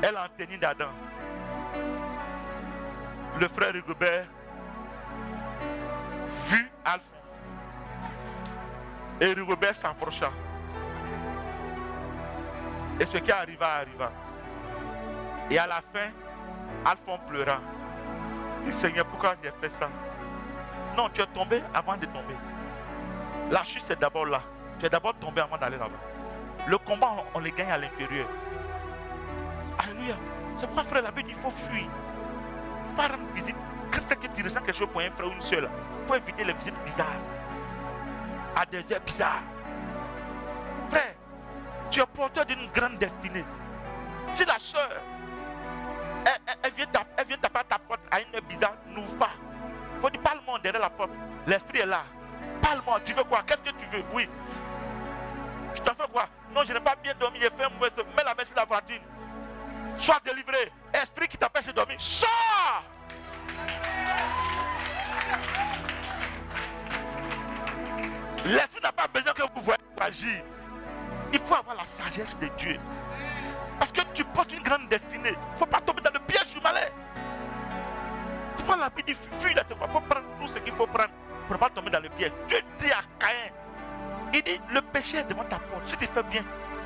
Elle en tenue d'Adam. Le frère Rigobert vit Alphonse. Et Rigobert s'approcha. Et ce qui arriva. Et à la fin, Alphonse pleura. Il dit, Seigneur, pourquoi j'ai fait ça? Non, tu es tombé avant de tomber. La chute, c'est d'abord là. Tu es d'abord tombé avant d'aller là-bas. Le combat, on le gagne à l'intérieur. Alléluia. C'est pourquoi, frère, la Bible dit, il faut fuir. Il ne faut pas rendre visite. Quand c'est que tu ressens quelque chose pour un frère ou une soeur, il faut éviter les visites bizarres. À des heures bizarres. Frère, tu es porteur d'une grande destinée. Si la soeur, elle vient taper à ta porte à une heure bizarre, n'ouvre pas. Il faut dire, parle-moi derrière la porte. L'esprit est là. Parle-moi, tu veux quoi? Qu'est-ce que tu veux? Oui. Je t'en fais quoi? Non, je n'ai pas bien dormi, j'ai fait un mauvais. Mets la main sur la voiture. Sois délivré. Esprit qui t'empêche de dormir, sors! L'esprit n'a pas besoin que vous voyez agir. Il faut avoir la sagesse de Dieu. Parce que tu portes une grande destinée. Il ne faut pas tomber dans le piège du malin. Tu prends la vie du fuir là, il faut prendre tout ce qu'il faut prendre pour ne pas tomber dans le piège. Dieu dit à Caïn, il dit, le péché est devant ta porte. Si tu fais bien,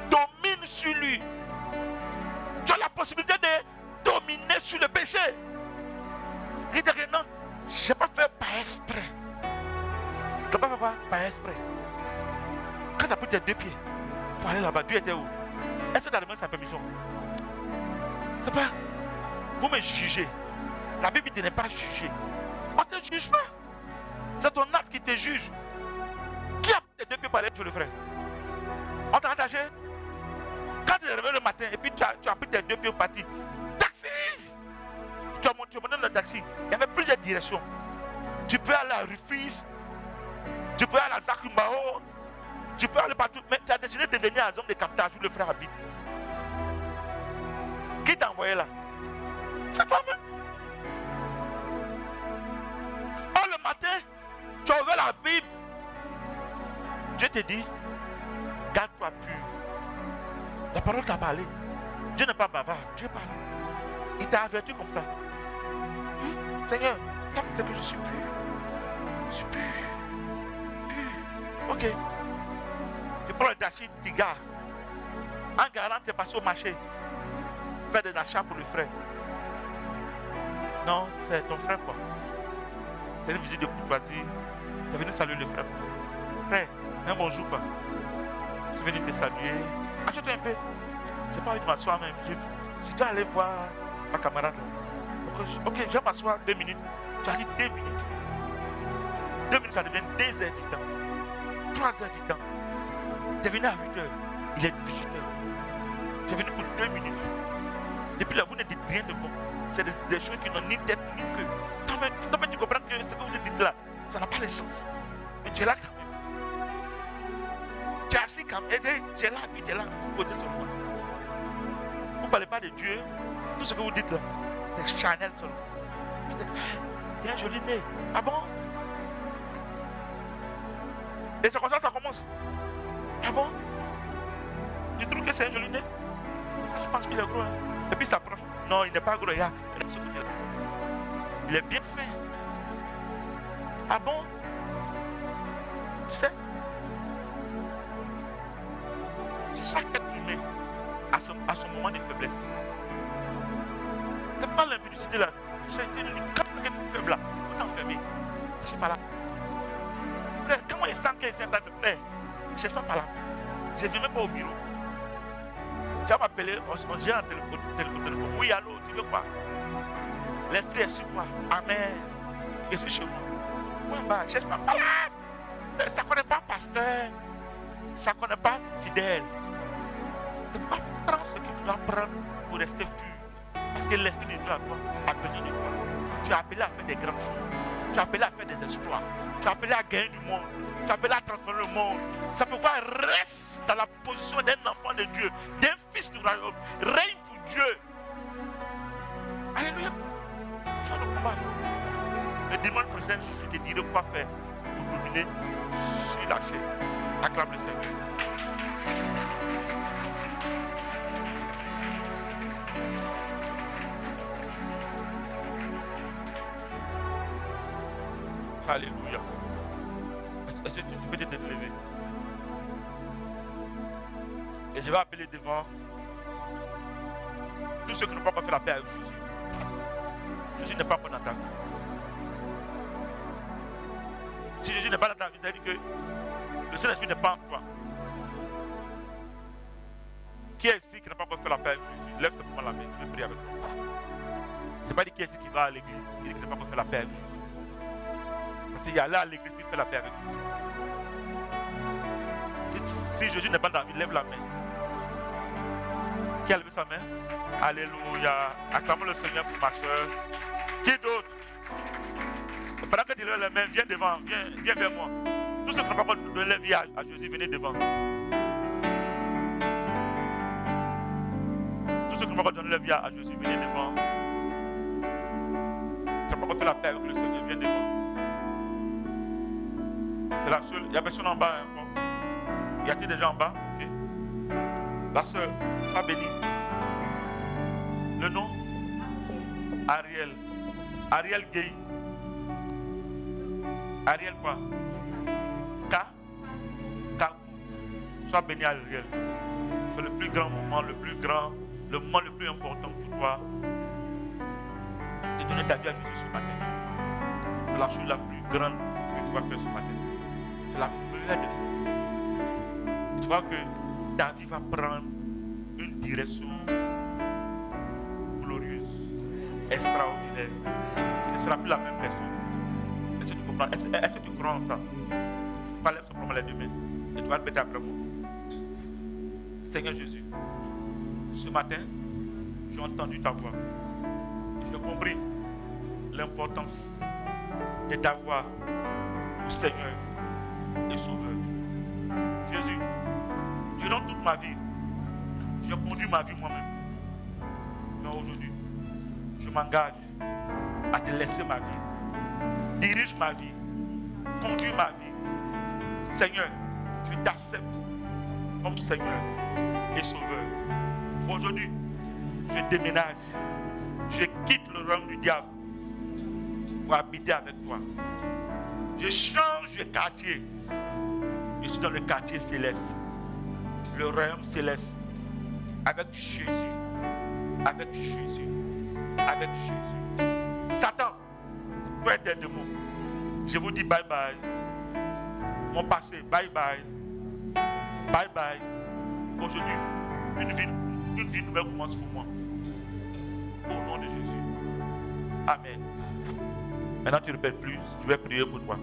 domine sur lui. Tu as la possibilité de dominer sur le péché. Il dit que non, je n'ai pas fait par exprès. Tu n'as pas fait quoi? Par exprès. Quand tu as pris tes 2 pieds pour aller là-bas, Dieu était où? Est-ce que tu as demandé sa permission? C'est pas. Vous me jugez. La Bible dit ne pas juger. On ne te juge pas. C'est ton acte qui te juge. Qui a pris tes 2 pieds pour aller sur le frère? On t'a attaché? Quand tu es réveillé le matin et puis tu as pris tes 2 pieds pour partir. Taxi! Tu as monté dans le taxi. Il y avait plusieurs directions. Tu peux aller à Rufis. Tu peux aller à Zakumbao. Tu peux aller partout. Mais tu as décidé de venir à la zone de captage où le frère habite. Qui t'a envoyé là? C'est toi-même. Oh, le matin, tu as ouvert la Bible. Dieu te dit, garde-toi pur. La parole t'a parlé. Dieu n'est pas bavard. Dieu parle. Il t'a averti comme ça. Oui, Seigneur, toi tu sais que je suis pur. Je suis pur. Pur. Ok. Tu prends le taxi, tu gares. En garant, tu es passé au marché. Faire des achats pour le frère. Non, c'est ton frère quoi. C'est une visite de courtoisie. Tu es venu saluer le frère. Frère, un bonjour quoi. Je suis venu te saluer. Assieds-toi un peu. Je n'ai pas envie de m'asseoir même. Je dois aller voir ma camarade. Ok, je vais m'asseoir 2 minutes. Tu as dit 2 minutes. 2 minutes, ça devient 2 heures du temps. 3 heures du temps. Tu es venu à 8 heures. Il est 18 heures. Tu es venu pour 2 minutes. Depuis là, vous ne dites rien de bon. C'est des choses qui n'ont ni tête ni queue. Toi-même, tu comprends que ce que vous dites là, ça n'a pas de sens. Mais tu es là quand même. Tu es assis quand même. Tu es là, puis tu es là. Vous posez seulement. Vous ne parlez pas de Dieu. Tout ce que vous dites là, c'est charnel seulement. Tu as un joli nez. Ah bon? Et c'est comme ça que ça commence. Ah bon? Tu trouves que c'est un joli nez? Je pense qu'il est gros. Hein? Et puis il s'approche. Non, il n'est pas gros. Regarde. Il est bien fait. Ah bon? Tu sais? Chaque être humain a son moment de faiblesse. C'est pas l'impudicité là. C'est quand tu es faible là, vous t'enfermez. Je ne suis pas là. Frère, comment il sent qu'il est frère? Je ne suis pas là. Je ne viens même pas au bureau. Tu vas m'appeler, on se dit en téléphone. Oui, allô, tu veux quoi? L'esprit est sur toi. Amen. Je suis chez moi. Point bas, je ne suis pas là. Ça ne connaît pas pasteur. Ça ne connaît pas fidèle. Tu ne peux pas prendre ce que tu dois prendre pour rester pur. Parce que l'esprit de Dieu à toi a besoin de toi. Tu es appelé à faire des grandes choses. Tu es appelé à faire des exploits. Tu es appelé à gagner du monde. Tu es appelé à transformer le monde. C'est pourquoi reste dans la position d'un enfant de Dieu, d'un fils du royaume. Règne pour Dieu. Alléluia. C'est ça le combat. Le dimanche prochain, je te dirai quoi faire pour dominer sur la chair. Acclame le Seigneur. Alléluia. Est-ce que tu peux te lever? Et je vais appeler devant tous ceux qui n'ont pas fait la paix avec Jésus. Jésus n'est pas bon dans ta vie. Si Jésus n'est pas dans ta vie, ça veut dire que le Saint-Esprit n'est pas en toi. Qui est ici qui n'a pas encore fait la paix avec Jésus? Lève simplement la main, je vais prier avec toi. Je n'ai pas dit qui est ici qui va à l'église, il dit qu'il n'a pas encore fait la paix avec Jésus. Parce qu'il y a là à l'église qui fait la paix avec Jésus. Si Jésus n'est pas dans la vie, lève la main. Qui a levé sa main? Alléluia. Acclamons le Seigneur pour ma soeur. Qui d'autre? Pendant que tu lèves la main, viens devant, viens vers moi. Tous ceux qui n'ont pas encore donné leur vie à Jésus, venez devant. Tous ceux qui n'ont pas encore donné leur vie à Jésus, venez devant. Tu n'as pas encore fait la paix avec le Seigneur, viens devant. C'est la seule. Il y a personne en bas. Hein? Y a-t-il des gens en bas? Okay. La soeur, sois bénie. Le nom? Ariel. Ariel Gueye. Ariel quoi? K. Sois béni Ariel. C'est le plus grand moment, le moment le plus important pour toi. de donner ta vie à Jésus ce matin. C'est la chose la plus grande que tu vas faire ce matin. C'est la meilleure des choses. Tu vois que ta vie va prendre une direction glorieuse, extraordinaire. Tu ne seras plus la même personne. Est-ce que tu comprends? Est-ce que tu crois en ça? Tu vas lever simplement les deux mains et tu vas répéter après moi. Seigneur Jésus, ce matin, j'ai entendu ta voix. J'ai compris l'importance de t'avoir le Seigneur et Sauveur. Jésus, durant toute ma vie, j'ai conduit ma vie moi-même. Mais aujourd'hui, je m'engage à te laisser ma vie. Dirige ma vie. Conduis ma vie. Seigneur, je t'accepte comme Seigneur et Sauveur. Aujourd'hui, je déménage. Je quitte le royaume du diable pour habiter avec toi. Je change de quartier. Je suis dans le quartier céleste. Le royaume céleste. Avec Jésus. Avec Jésus. Avec Jésus. Satan, toi et tes démons, je vous dis bye bye. Mon passé, bye bye. Bye bye. Aujourd'hui, une vie nouvelle commence pour moi. Au nom de Jésus. Amen. Maintenant, tu ne répètes plus. Je vais prier pour toi.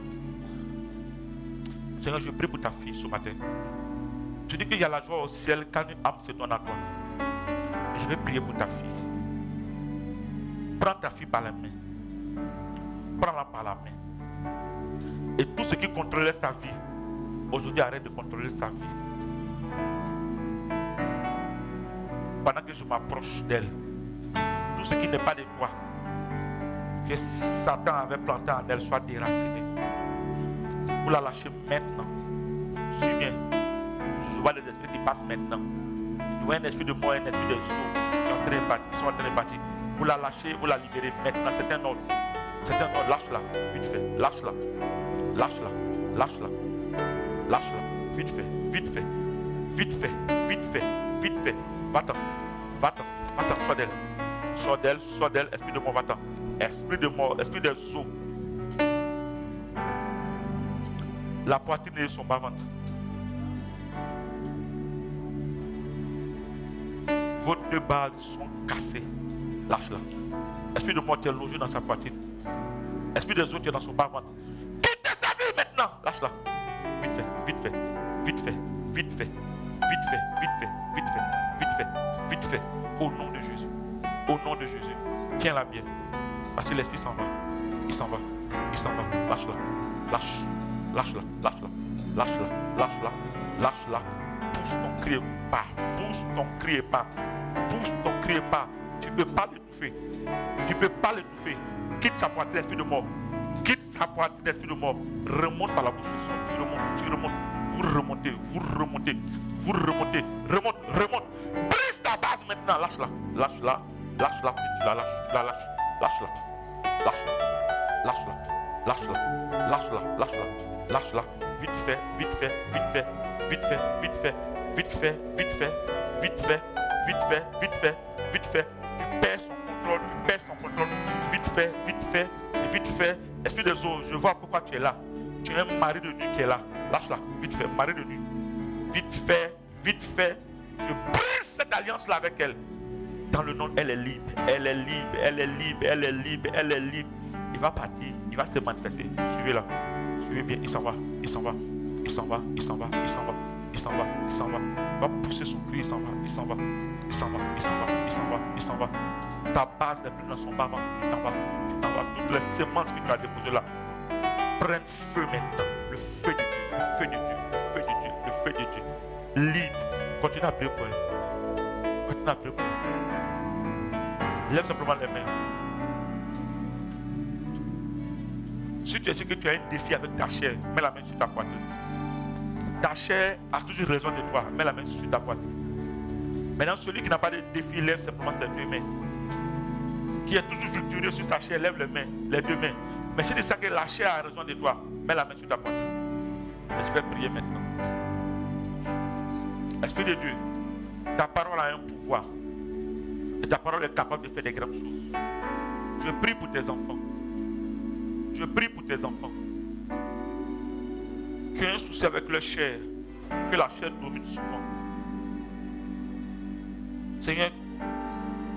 Seigneur, je prie pour ta fille ce matin. Tu dis qu'il y a la joie au ciel quand une âme se donne à toi. Et je vais prier pour ta fille. Prends ta fille par la main. Prends-la par la main. Et tout ce qui contrôlait sa vie, aujourd'hui arrête de contrôler sa vie. Pendant que je m'approche d'elle, tout ce qui n'est pas de toi, que Satan avait planté en elle, soit déraciné. Vous la lâchez maintenant. Suis bien. Je vois les esprits qui passent maintenant. Je vois un esprit de mort, un esprit de jour qui sont en train de partir. Vous la lâchez, vous la libérez maintenant. C'est un ordre. C'est un ordre. Lâche-la. Vite fait. Lâche-la. Lâche-la. Lâche-la. Lâche-la. Vite fait. Vite fait. Vite fait. Vite fait. Vite fait. Va-t'en. Va-t'en. Va-t'en. Sors d'elle. Sors d'elle. Sors d'elle. Esprit de mort, va-t'en. Esprit de mort. Esprit des eaux. La poitrine de son bas-ventre. Vos deux bases sont cassées. Lâche-la. Esprit de mort, tu es logé dans sa poitrine. Esprit des eaux, tu es dans son bas-ventre. Quitte sa vie maintenant. Lâche-la. Vite fait, vite fait, vite fait, vite fait, vite fait, vite fait, vite fait, vite fait, vite fait. Au nom de Jésus. Au nom de Jésus. Tiens-la bien. Parce que l'esprit s'en va. Il s'en va. Il s'en va. Lâche-la. Lâche. Lâche-la. Lâche-la. Lâche-la. Lâche-la. Lâche-la. Pousse ton cri pas. Pousse ton cri pas. Pousse ton cri pas. Tu ne peux pas l'étouffer. Tu ne peux pas l'étouffer. Quitte sa poitrine, esprit de mort. Quitte sa poitrine, esprit de mort. Remonte par la bouche. Tu remontes. Tu remontes. Vous remontez. Vous remontez. Vous remontez. Remonte. Remonte. Brise ta base maintenant. Lâche-la. Lâche-la. Lâche-la. Tu la lâches. Tu la lâches. Lâche-la. Lâche-la. Lâche-la. Lâche-la. Lâche-la. Lâche-la. Lâche-la. Vite fait. Vite fait. Vite fait. Vite fait. Vite fait. Vite fait. Vite fait. Vite fait. Vite fait. Vite fait. Vite fait. Tu perds son contrôle. Tu perds son contrôle. Vite fait. Vite fait. Vite fait. Esprit des eaux, je vois pourquoi tu es là. Tu es un mari de nuit qui est là. Lâche-la. Vite fait. Mari de nuit. Vite fait. Vite fait. Je brise cette alliance-là avec elle. Dans le nom, elle est libre. Elle est libre. Elle est libre. Elle est libre. Elle est libre. Il va partir. Il va se manifester. Suivez-la. Suivez bien. Il s'en va. Il s'en va. Il s'en va. Il s'en va. Il s'en va. Il s'en va. Il s'en va. Il va pousser son cri. Il s'en va. Il s'en va. Il s'en va. Il s'en va. Il s'en va. Il s'en va. Ta base n'est plus dans son bas. Il t'en va. Tu t'en vas. Toutes les semences que tu as déposées là prennent feu maintenant. Le feu de Dieu. Le feu de Dieu. Le feu de Dieu. Le feu de Dieu. Libre. Continue à prier pour elle. Continue à prier pour elle. Lève simplement les mains. Si tu sais que tu as un défi avec ta chair, mets la main sur ta poitrine. Ta chair a toujours raison de toi. Mets la main sur ta poitrine. Maintenant, celui qui n'a pas de défi, lève simplement ses deux mains. Qui est toujours victorieux sur sa chair, lève les mains, les deux mains. Mais si tu sais que la chair a raison de toi, mets la main sur ta poitrine. Et je vais prier maintenant. Esprit de Dieu, ta parole a un pouvoir. Et ta parole est capable de faire des grandes choses. Je prie pour tes enfants. Je prie pour tes enfants. Qui ont un souci avec leur chair, que la chair domine souvent. Seigneur,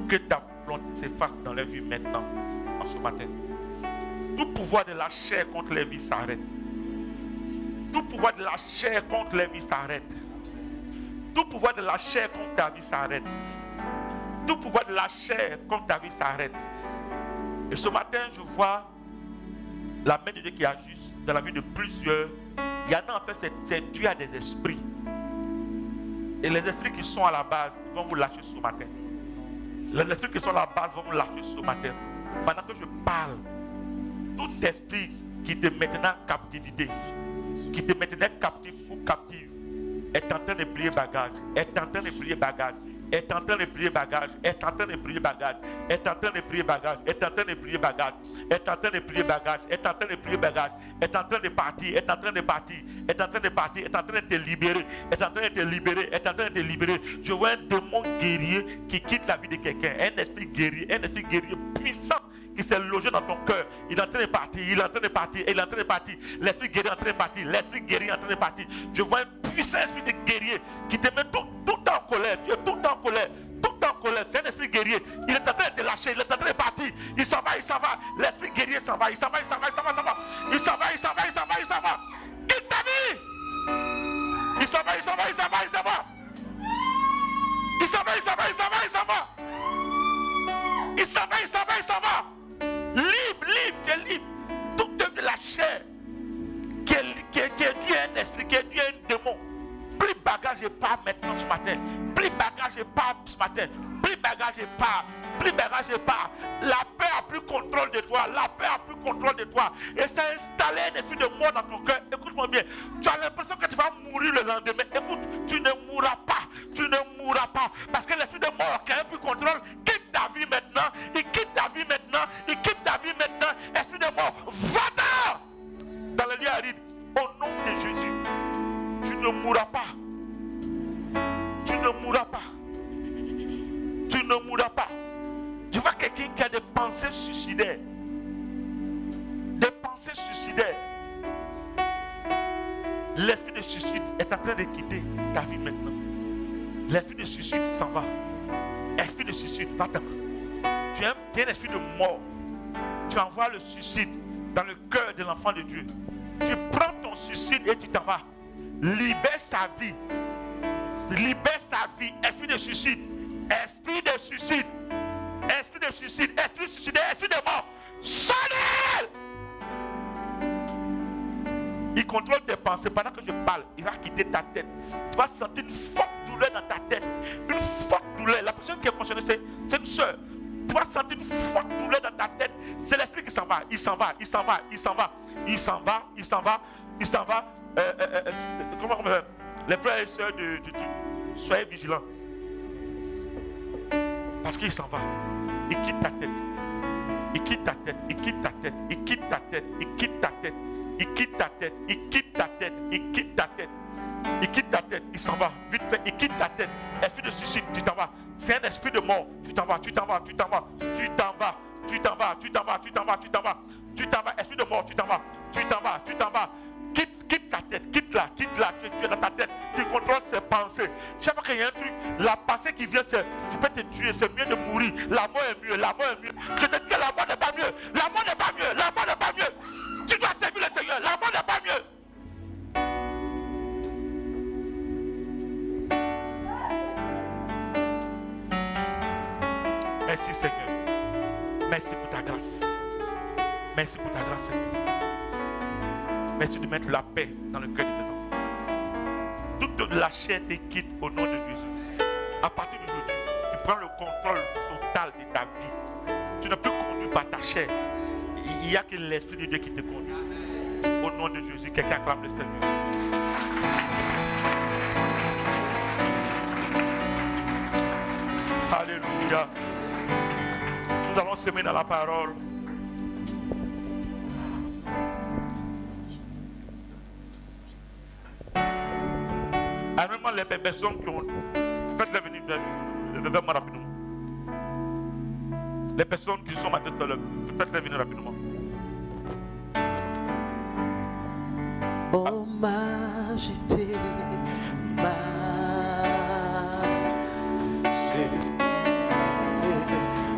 que ta volonté s'efface dans leur vie maintenant, en ce matin. Tout pouvoir de la chair contre les vies s'arrête. Tout pouvoir de la chair contre les vies s'arrête. Tout pouvoir de la chair contre ta vie s'arrête. Tout pouvoir de la chair contre ta vie s'arrête. Et ce matin, je vois la main de Dieu qui agit dans la vie de plusieurs. Il y en a en fait, c'est dû à des esprits. Et les esprits qui sont à la base vont vous lâcher ce matin. Les esprits qui sont à la base vont vous lâcher ce matin. Pendant que je parle, tout esprit qui te mettait en captivité, qui te mettait captif ou captive, est en train de plier bagage, est en train de plier bagage, est en train de plier bagage, est en train de plier bagage, est en train de plier bagage, est en train de plier bagage, est en train de plier bagage, est en train de plier bagage, est en train de partir, est en train de partir, est en train de partir, est en train de te libérer, est en train de te libérer, est en train de te libérer. Je vois un démon guerrier qui quitte la vie de quelqu'un, un esprit guerrier puissant qui s'est logé dans ton cœur. Il est en train de partir, il est en train de partir, il est en train de partir. L'esprit guerrier est en train de partir, l'esprit guerrier est en train de partir. Je vois un puissant esprit de guerrier qui te met tout en colère. Tu es tout en colère, tout en colère. C'est un esprit guerrier. Il est en train de te lâcher, il est en train de partir. Il s'en va, il s'en va. L'esprit guerrier s'en va, il s'en va, il s'en va, il s'en va, il s'en va. Il s'en va, il s'en va, il s'en va, il s'en va. Quitte sa vie. Il s'en va, il s'en va, il s'en va, il s'en va. Il s'en va, il s'en va, il s'en va, il s'en va. Il s'en va, il s'en va, il s'en va. Libre, libre, tu es libre. Toute de la chair qui est dû à un esprit, qui est dû à un démon. Plus bagage et pas maintenant ce matin. Plus bagage et pas ce matin. Plus bagage et pas. Plus bagage et pas. La paix a plus contrôle de toi. La paix a plus contrôle de toi. Et ça a installé un esprit de mort dans ton cœur. Écoute-moi bien. Tu as l'impression que tu vas mourir le lendemain. Écoute, tu ne mourras pas. Tu ne mourras pas. Parce que l'esprit de mort qui a plus contrôle quitte ta vie maintenant. Il quitte ta vie maintenant. Il quitte ta vie maintenant. Esprit de mort, va dans le lieu aride. Au nom de Jésus. Tu ne mourras pas. Tu ne mourras pas. Tu ne mourras pas. Je vois quelqu'un qui a des pensées suicidaires. Des pensées suicidaires. L'esprit de suicide est en train de quitter ta vie maintenant. L'esprit de suicide s'en va. Esprit de suicide, va-t'en. Tu as un esprit de mort. Tu envoies le suicide dans le cœur de l'enfant de Dieu. Tu prends ton suicide et tu t'en vas. Libère sa vie. Libère sa vie. Esprit de suicide. Esprit de suicide. Esprit de suicide. Esprit suicidaire. Esprit de mort. Sors-le! Il contrôle tes pensées. Pendant que je parle, il va quitter ta tête. Tu vas sentir une forte douleur dans ta tête. Une forte douleur. La personne qui est concernée, c'est une soeur. Tu vas sentir une forte douleur dans ta tête. C'est l'esprit qui s'en va. Il s'en va. Il s'en va. Il s'en va. Il s'en va. Il s'en va. Il s'en va. Comment on dit? Les frères et sœurs soyez vigilants. Parce qu'il s'en va. Il quitte ta tête. Il quitte ta tête. Il quitte ta tête. Il quitte ta tête. Il quitte ta tête. Il quitte ta tête. Il quitte ta tête. Il quitte ta tête. Il quitte ta tête. Il s'en va. Vite fait. Il quitte ta tête. Esprit de suicide, tu t'en vas. C'est un esprit de mort. Tu t'en vas. Tu t'en vas. Tu t'en vas. Tu t'en vas. Tu t'en vas. Tu t'en vas. Tu t'en vas. Tu t'en vas. Tu t'en vas. Esprit de mort. Tu t'en vas. Tu t'en vas. Tu t'en vas. Quitte sa tête, quitte-la, tu es dans ta tête, tu contrôles ses pensées. Chaque fois qu'il y a un truc, la pensée qui vient, c'est tu peux te tuer, c'est mieux de mourir. La mort est mieux, la mort est mieux. Je te dis que la mort n'est pas mieux, la mort n'est pas mieux, la mort n'est pas mieux. Tu dois servir le Seigneur, la mort n'est pas mieux. Merci Seigneur. Merci pour ta grâce. Merci pour ta grâce Seigneur. Merci de mettre la paix dans le cœur de tes enfants. Toute la chair te quitte au nom de Jésus. À partir d'aujourd'hui, tu prends le contrôle total de ta vie. Tu n'es plus conduit par ta chair. Il n'y a que l'Esprit de Dieu qui te conduit. Au nom de Jésus, quelqu'un acclame le Seigneur. Alléluia. Nous allons semer dans la parole. Même les personnes qui ont... Faites-les venir vers moi rapidement. Les personnes qui sont maintenant tout à l'heure, faites-les venir rapidement. Oh majesté, majesté,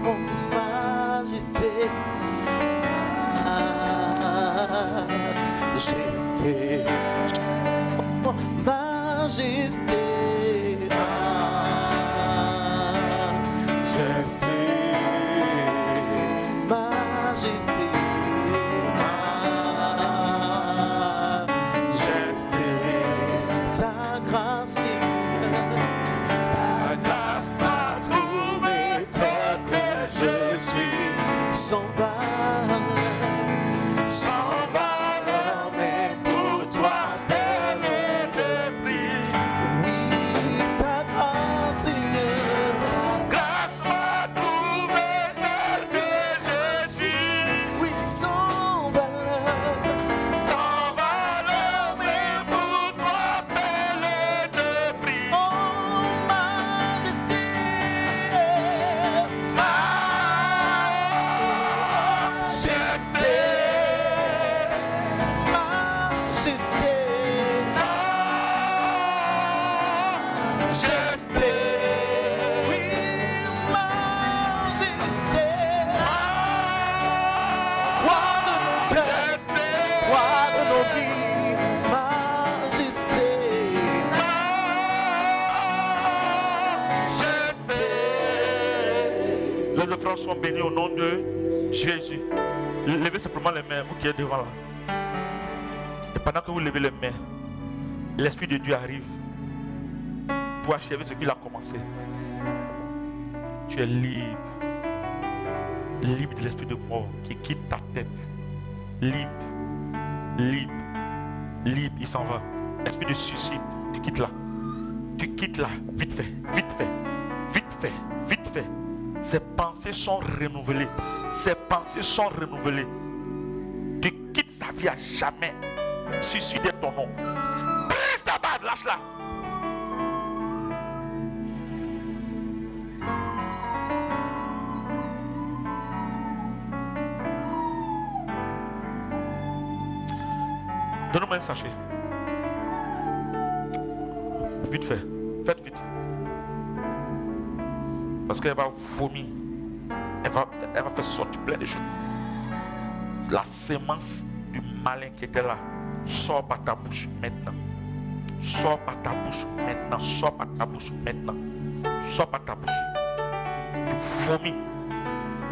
oh majesté, majesté, oh majesté, majesté, majesté. Ta grâce m'a trouvé tel que je suis, sans valeur, mais pour toi tel le prix. Oui, ta grâce, Seigneur, Grâce m'a trouvé tel que je suis. oui, sans valeur, mais pour toi tel le prix. oh majesté, majesté, majesté, oui, majesté, roi de nos cœurs, roi de nos vies, majesté, majesté. Les frères sont bénis au nom de Jésus. Levez simplement les mains, vous qui êtes devant là. Et pendant que vous levez les mains, l'Esprit de Dieu arrive pour achever ce qu'il a commencé. Tu es libre. Libre de l'esprit de mort qui quitte ta tête. Libre. Libre. Libre, il s'en va. Esprit de suicide, tu quittes là. Tu quittes là. Vite fait. Vite fait. Vite fait. Vite fait. Ces pensées sont renouvelées. Ces pensées sont renouvelées. Tu quittes sa vie à jamais. Suicider ton nom. Brise ta base, lâche-la. Donne-moi un sachet. Vite fait. Faites vite. Parce qu'elle va vomir. Elle va faire sortir plein de choses. La sémence du malin qui était là sort par ta bouche maintenant. Sors par ta bouche maintenant. Sors par ta bouche maintenant. Sors par ta bouche. Tu vomis.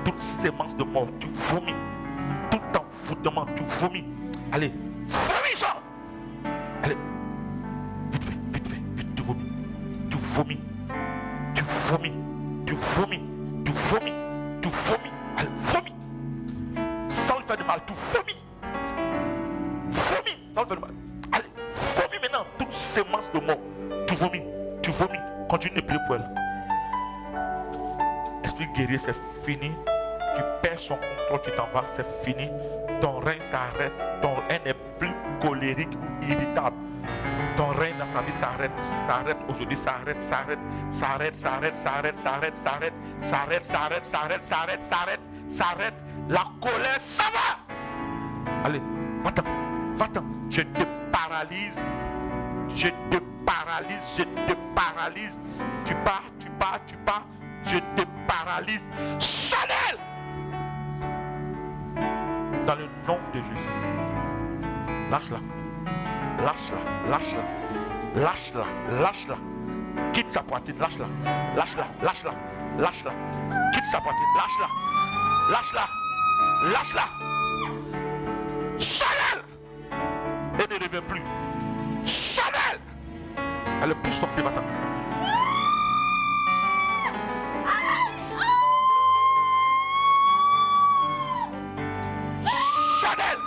Toute sémence de mort. Tu vomis. Tout envoûtement. Tu vomis. Allez. Vomis, sors. Allez. Vite fait. Vite fait. Vite. Tu vomis. Tu vomis. Tu vomis. Tu vomis. Tu vomis. Tu vomis. Allez. Vomis. Sans lui faire de mal. Tu vomis. Vomis. Sans lui faire de mal. Allez. Vomis maintenant. Toute sémence de mort. Tu vomis. Tu vomis. Continue de prier pour elle. Esprit guerrier, c'est fini. Tu perds son contrôle, tu t'en vas, c'est fini. Ton règne s'arrête. Ton règne n'est plus colérique ou irritable. Ton règne dans sa vie s'arrête. S'arrête aujourd'hui, s'arrête, s'arrête, s'arrête, s'arrête, s'arrête, s'arrête, s'arrête, s'arrête, s'arrête, s'arrête, s'arrête, s'arrête, s'arrête. La colère, ça va. Allez, va-t'en, va-t'en. Je te paralyse. Je te paralyse, je te paralyse. Tu pars, tu pars, tu pars. Je te paralyse. Chanel! Dans le nom de Jésus. Lâche-la. Lâche-la. Lâche-la. Lâche-la. Lâche-la. Quitte sa poitrine. Lâche-la. Lâche-la. Lâche-la. Lâche-la. Quitte sa poitrine. Lâche-la. Lâche-la. Lâche-la. Chanel! Et ne reviens plus. Chanel! Allez, pousse ton pied maintenant. Chanel!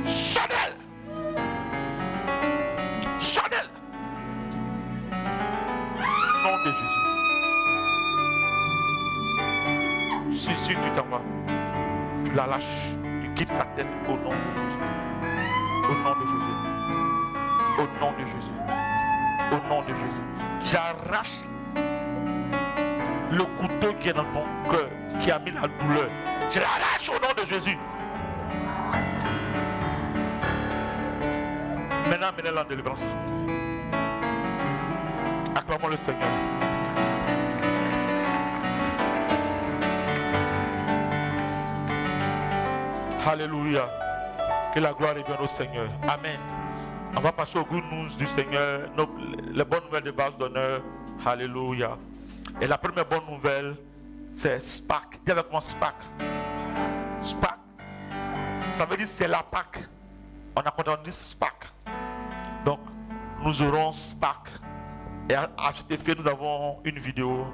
Chanel! Chanel! Nom de Jésus. Si tu t'en vas, tu la lâches, tu quittes sa tête au nom de Jésus. Au nom de Jésus. Au nom de Jésus. Au nom de Jésus. J'arrache le couteau qui est dans ton cœur, qui a mis la douleur, je l'arrache au nom de Jésus. Maintenant, menez-le en délivrance. Acclamons le Seigneur. Alléluia. Que la gloire revienne au Seigneur. Amen. On va passer aux good news du Seigneur, les bonnes nouvelles de base d'honneur. Alléluia. Et la première bonne nouvelle, c'est SPAC. Dis avec moi SPAC. SPAC. Ça veut dire c'est la Pâque. On a entendu SPAC. Donc, nous aurons SPAC. Et à cet effet, nous avons une vidéo.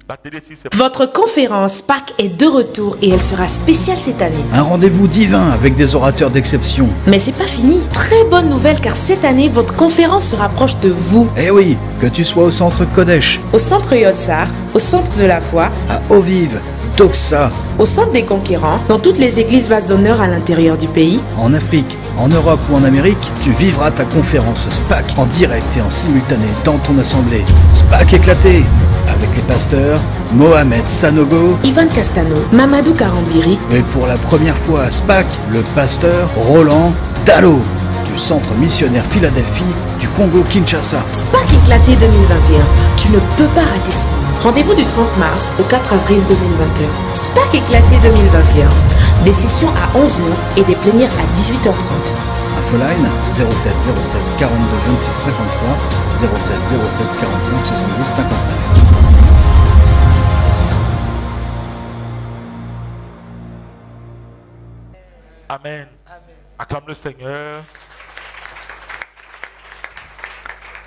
La télé ici, c'est... Votre conférence Pâques est de retour et elle sera spéciale cette année. Un rendez-vous divin avec des orateurs d'exception. Mais c'est pas fini. Très bonne nouvelle car cette année, votre conférence se rapproche de vous. Eh oui, que tu sois au centre Kodesh, Au centre Yotsar, au centre de la foi, à Eau-Vive, Doxa, au centre des conquérants, dans toutes les églises vases d'honneur à l'intérieur du pays. en Afrique, en Europe ou en Amérique, tu vivras ta conférence SPAC en direct et en simultané dans ton assemblée. SPAC éclaté avec les pasteurs Mohamed Sanogo Ivan Castano, Mamadou Karambiri, et pour la première fois à SPAC, le pasteur Roland Dallot du centre missionnaire Philadelphie du Congo-Kinshasa. Pâques éclaté 2021. Tu ne peux pas rater ça. Rendez-vous du 30 mars au 4 avril 2021. Pâques éclaté 2021. Des sessions à 11h et des plénières à 18h30. Infoline 07 07 42 26 53 07 07 45 70 59. Amen. Acclame le Seigneur.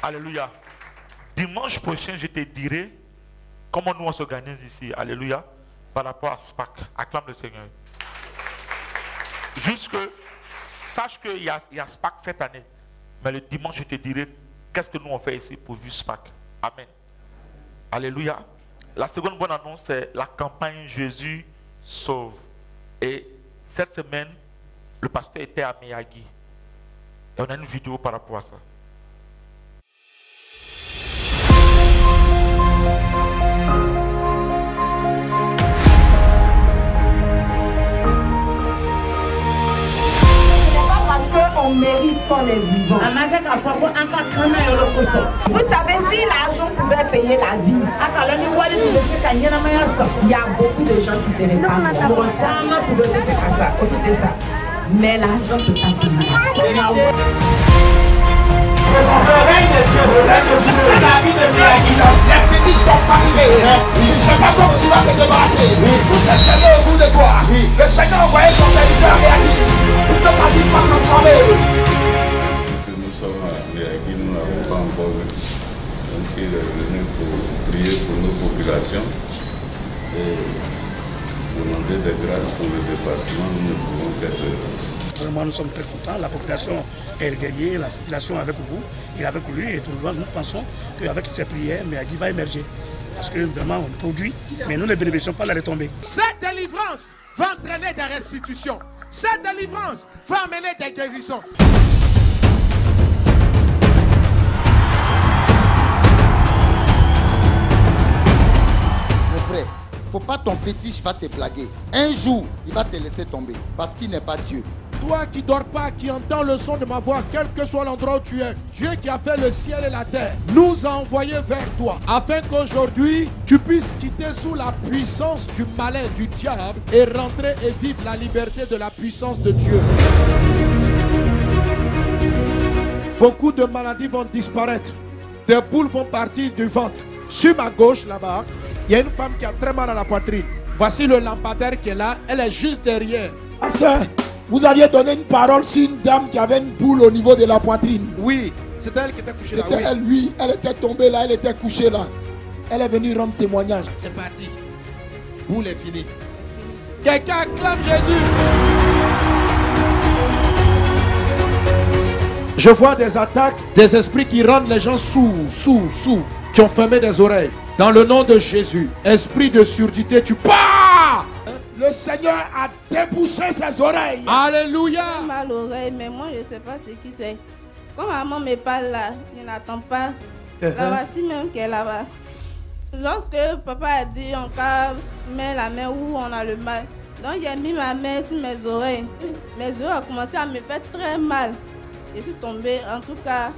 Alléluia. Dimanche prochain, je te dirai comment nous on s'organise ici. Alléluia. Par rapport à SPAC. Acclame le Seigneur. Juste que, sache qu'il y a SPAC cette année. Mais le dimanche, je te dirai qu'est-ce que nous on fait ici pour vivre SPAC. Amen. Alléluia. La seconde bonne annonce, c'est la campagne Jésus sauve. Et cette semaine, le pasteur était à Miyagi. Et on a une vidéo par rapport à ça. On mérite qu'on est vivant. Vous savez, si l'argent pouvait payer la vie, il y a beaucoup de gens qui se répandent. Écoutez ça. Mais l'argent peut pas payer. Le règne de Dieu, c'est la vie de Miyagi. Les fétiches sont arrivés. Je ne sais pas comment tu vas te débarrasser. Tout est fermé au bout de toi. Le Seigneur a envoyé son serviteur Miyagi. Pour que ta vie soit transformée. Nous sommes à Miyagi, nous n'avons pas encore vu. Donc il est venu pour prier pour nos populations et demander des grâces pour le département. Nous ne pouvons qu'être heureux. Vraiment, nous sommes très contents. La population est réveillée, la population est avec vous et avec lui. Et tout le monde, nous pensons qu'avec ces prières, Miyagi va émerger. Parce que vraiment, on produit, mais nous ne bénéficions pas de la retombée. Cette délivrance va entraîner des restitutions. Cette délivrance va amener des guérisons. Mon frère, faut pas ton fétiche va te blaguer. Un jour, il va te laisser tomber parce qu'il n'est pas Dieu. Toi qui dors pas, qui entends le son de ma voix, quel que soit l'endroit où tu es, Dieu qui a fait le ciel et la terre, nous a envoyés vers toi, afin qu'aujourd'hui, tu puisses quitter sous la puissance du malin, du diable, et rentrer et vivre la liberté de la puissance de Dieu. Beaucoup de maladies vont disparaître. Des boules vont partir du ventre. Sur ma gauche, là-bas, il y a une femme qui a très mal à la poitrine. Voici le lampadaire qui est là. Elle est juste derrière. Pasteur, vous aviez donné une parole sur une dame qui avait une boule au niveau de la poitrine. Oui, c'était elle qui était couchée là. C'était elle, oui. Elle était tombée là, elle était couchée là. Elle est venue rendre témoignage. C'est parti. Boule est finie. Quelqu'un acclame Jésus. Je vois des attaques, des esprits qui rendent les gens sourds, qui ont fermé des oreilles. Dans le nom de Jésus, esprit de surdité, tu pars. Le Seigneur a débouché ses oreilles. Alléluia. J'ai mal aux oreilles, mais moi je ne sais pas ce qui c'est. Quand maman me parle là, je n'attends pas. La voici même qu'elle est là-bas. Lorsque papa a dit on met la main où on a le mal, donc j'ai mis ma main sur mes oreilles. Mes oreilles ont commencé à me faire très mal. Je suis tombée. En tout cas,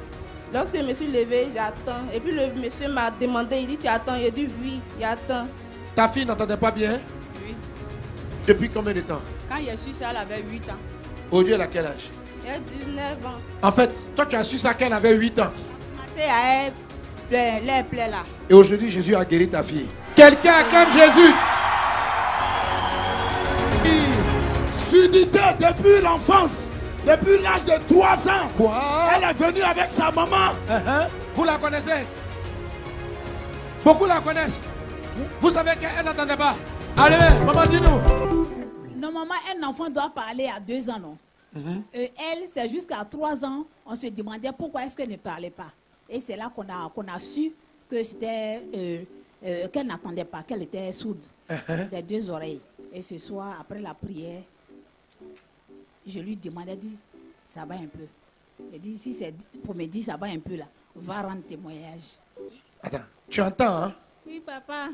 lorsque je me suis levée, j'attends. Et puis le monsieur m'a demandé, il dit tu attends. J'ai dit oui, j'attends. Ta fille n'entendait pas bien? Oui. Depuis combien de temps? Quand je suis ça, elle avait 8 ans. Aujourd'hui, elle a quel âge? Elle a 19 ans. En fait, toi tu as su ça qu'elle avait 8 ans. C'est à elle, les plaies là. Et aujourd'hui, Jésus a guéri ta fille. Quelqu'un acclame Jésus. Sudité depuis l'enfance, depuis l'âge de 3 ans. Quoi? Elle est venue avec sa maman. Vous la connaissez? Beaucoup la connaissent. Vous savez qu'elle n'entendait pas. Allez, maman, dis-nous. Normalement, un enfant doit parler à 2 ans, non? Elle, c'est jusqu'à 3 ans, on se demandait pourquoi est-ce qu'elle ne parlait pas. Et c'est là qu'on a su que c'était qu'elle n'entendait pas, qu'elle était sourde des 2 oreilles. Et ce soir, après la prière, je lui demandais, elle dit, ça va un peu. Elle dit, si c'est pour me dire ça va un peu là, va rendre témoignage. Attends, tu entends, hein? Oui, papa.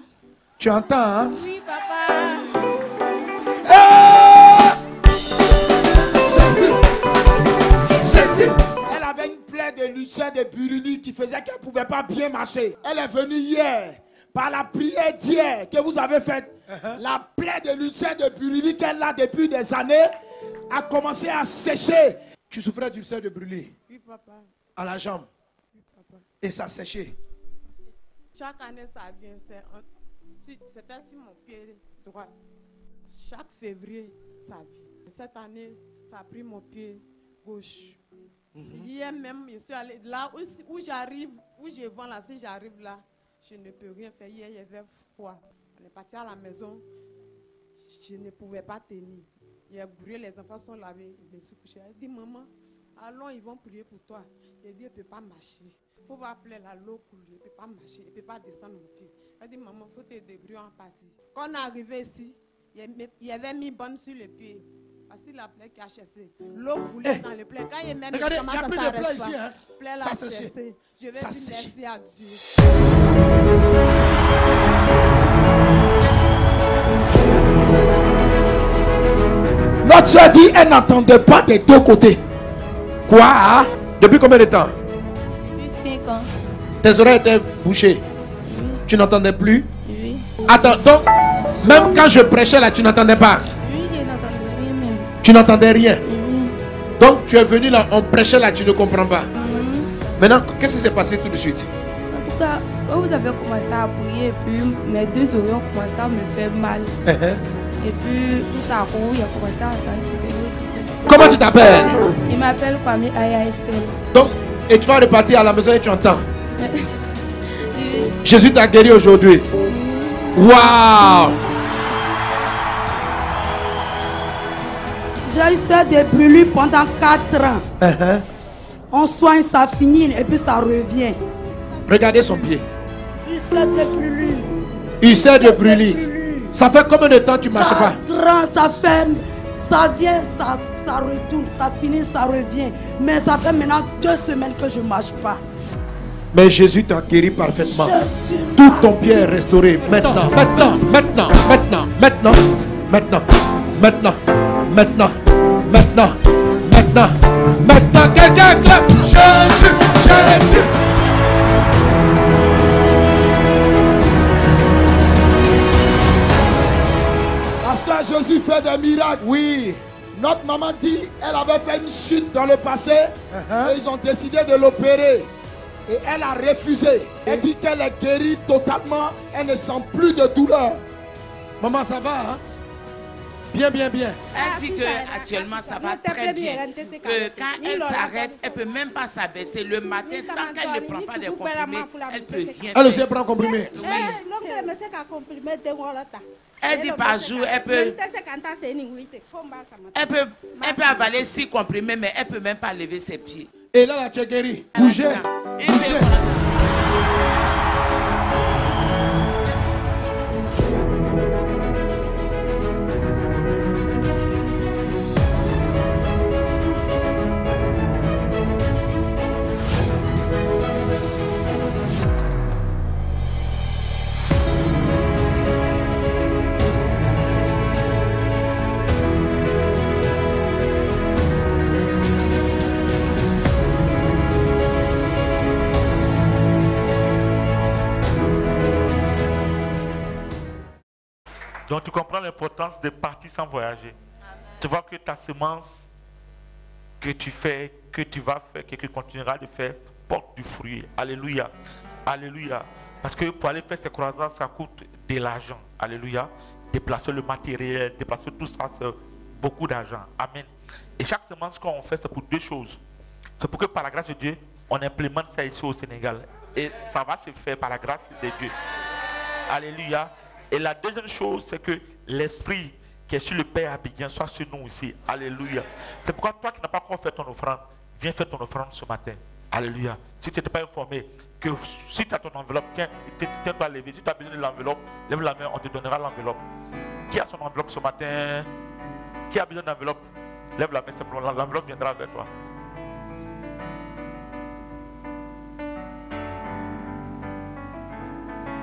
Tu entends, hein? Oui, papa. Elle avait une plaie de l'ulcère de Buruli qui faisait qu'elle ne pouvait pas bien marcher. Elle est venue hier, par la prière d'hier que vous avez faite. La plaie de l'ulcère de Buruli qu'elle a depuis des années a commencé à sécher. Tu souffrais d'ulcère de Buruli? Oui, papa. À la jambe? Oui, papa. Et ça séchait? Chaque année, ça vient. C'était sur mon pied droit. Chaque février, ça vient. Cette année, ça a pris mon pied gauche. Hier même, je suis allée là où j'arrive, où je vends là, si j'arrive là, je ne peux rien faire. Hier, il y avait froid. On est parti à la maison. Je ne pouvais pas tenir. Il a brûlé, les enfants sont lavés. Je me suis couché. Elle dit, maman, allons, ils vont prier pour toi. J'ai dit, elle ne peut pas marcher. Il faut appeler la l'eau coulée. Elle ne peut pas marcher. Elle ne peut pas descendre mon pied. Elle dit, maman, il faut te débrouiller en partie. Quand on est arrivé ici, il y avait mis bonne sur le pied. Parce que la plaie qui a chassé. L'eau coulait dans le plaie. Quand il même regardez, commence à s'arrêter pas. Ici, hein? Plaie la ça chassé. Je vais ça dire merci à Dieu. Notre soeur dit elle n'entendait pas des 2 côtés. Quoi? Depuis combien de temps? Depuis 5 ans. Tes oreilles étaient bouchées. Tu n'entendais plus? Oui. Attends, donc, même quand je prêchais là, tu n'entendais pas? Oui, je n'entendais rien même. Tu n'entendais rien? Donc, tu es venu là, on prêchait là, tu ne comprends pas? Maintenant, qu'est-ce qui s'est passé tout de suite? En tout cas, quand vous avez commencé à prier, et puis mes 2 oreilles ont commencé à me faire mal. Et puis, tout à coup, il a commencé à entendre ce que je disais. Comment tu t'appelles? Il m'appelle Kwame Aya Estelle. Donc, et tu vas repartir à la maison et tu entends? Oui. Jésus t'a guéri aujourd'hui. Waouh! J'ai eu ça de brûlure pendant 4 ans. On soigne, ça finit et puis ça revient. Regardez son pied. Ulcère de brûlure. Ulcère de brûlure. Ça fait combien de temps tu ne marches pas? 4 ans, ça fait, ça vient, ça retourne, ça finit, ça revient. Mais ça fait maintenant 2 semaines que je ne marche pas. Mais Jésus t'a guéri parfaitement. Tout ton pied est restauré. Maintenant, maintenant, maintenant, maintenant, maintenant, maintenant, maintenant, maintenant, maintenant, maintenant, maintenant. Quelqu'un clappe. Jésus, Jésus. Pasteur Jésus fait des miracles. Oui. Notre maman dit elle avait fait une chute dans le passé et ils ont décidé de l'opérer. Et elle a refusé. Elle dit qu'elle est guérie totalement. Elle ne sent plus de douleur. Maman, ça va, hein? Bien, bien, bien. Elle dit qu'actuellement ça va très bien. Que quand elle s'arrête, elle ne peut même pas s'abaisser. Le matin, tant qu'elle ne prend pas des comprimés, elle ne peut rien faire. Elle aussi prend comprimé. Elle dit par jour, elle peut avaler 6 comprimés, mais elle ne peut même pas lever ses pieds. Et là, tu es guéri. Bougez. Bougez. Donc tu comprends l'importance de partir sans voyager. Tu vois que ta semence que tu fais, que tu vas faire, que tu continueras de faire, porte du fruit. Alléluia. Alléluia. Parce que pour aller faire ces croisades, ça coûte de l'argent. Alléluia. Déplacer le matériel, déplacer tout ça, c'est beaucoup d'argent. Amen. Et chaque semence qu'on fait, c'est pour deux choses. C'est pour que par la grâce de Dieu, on implémente ça ici au Sénégal. Et ça va se faire par la grâce de Dieu. Alléluia. Et la deuxième chose, c'est que l'esprit qui est sur le Père Abidjan soit sur nous ici. Alléluia. C'est pourquoi toi qui n'as pas encore fait ton offrande, viens faire ton offrande ce matin. Alléluia. Si tu n'étais pas informé, que si tu as ton enveloppe, tiens-toi à lever. Si tu as besoin de l'enveloppe, lève la main, on te donnera l'enveloppe. Qui a son enveloppe ce matin? Qui a besoin d'enveloppe? Lève la main simplement, l'enveloppe viendra vers toi.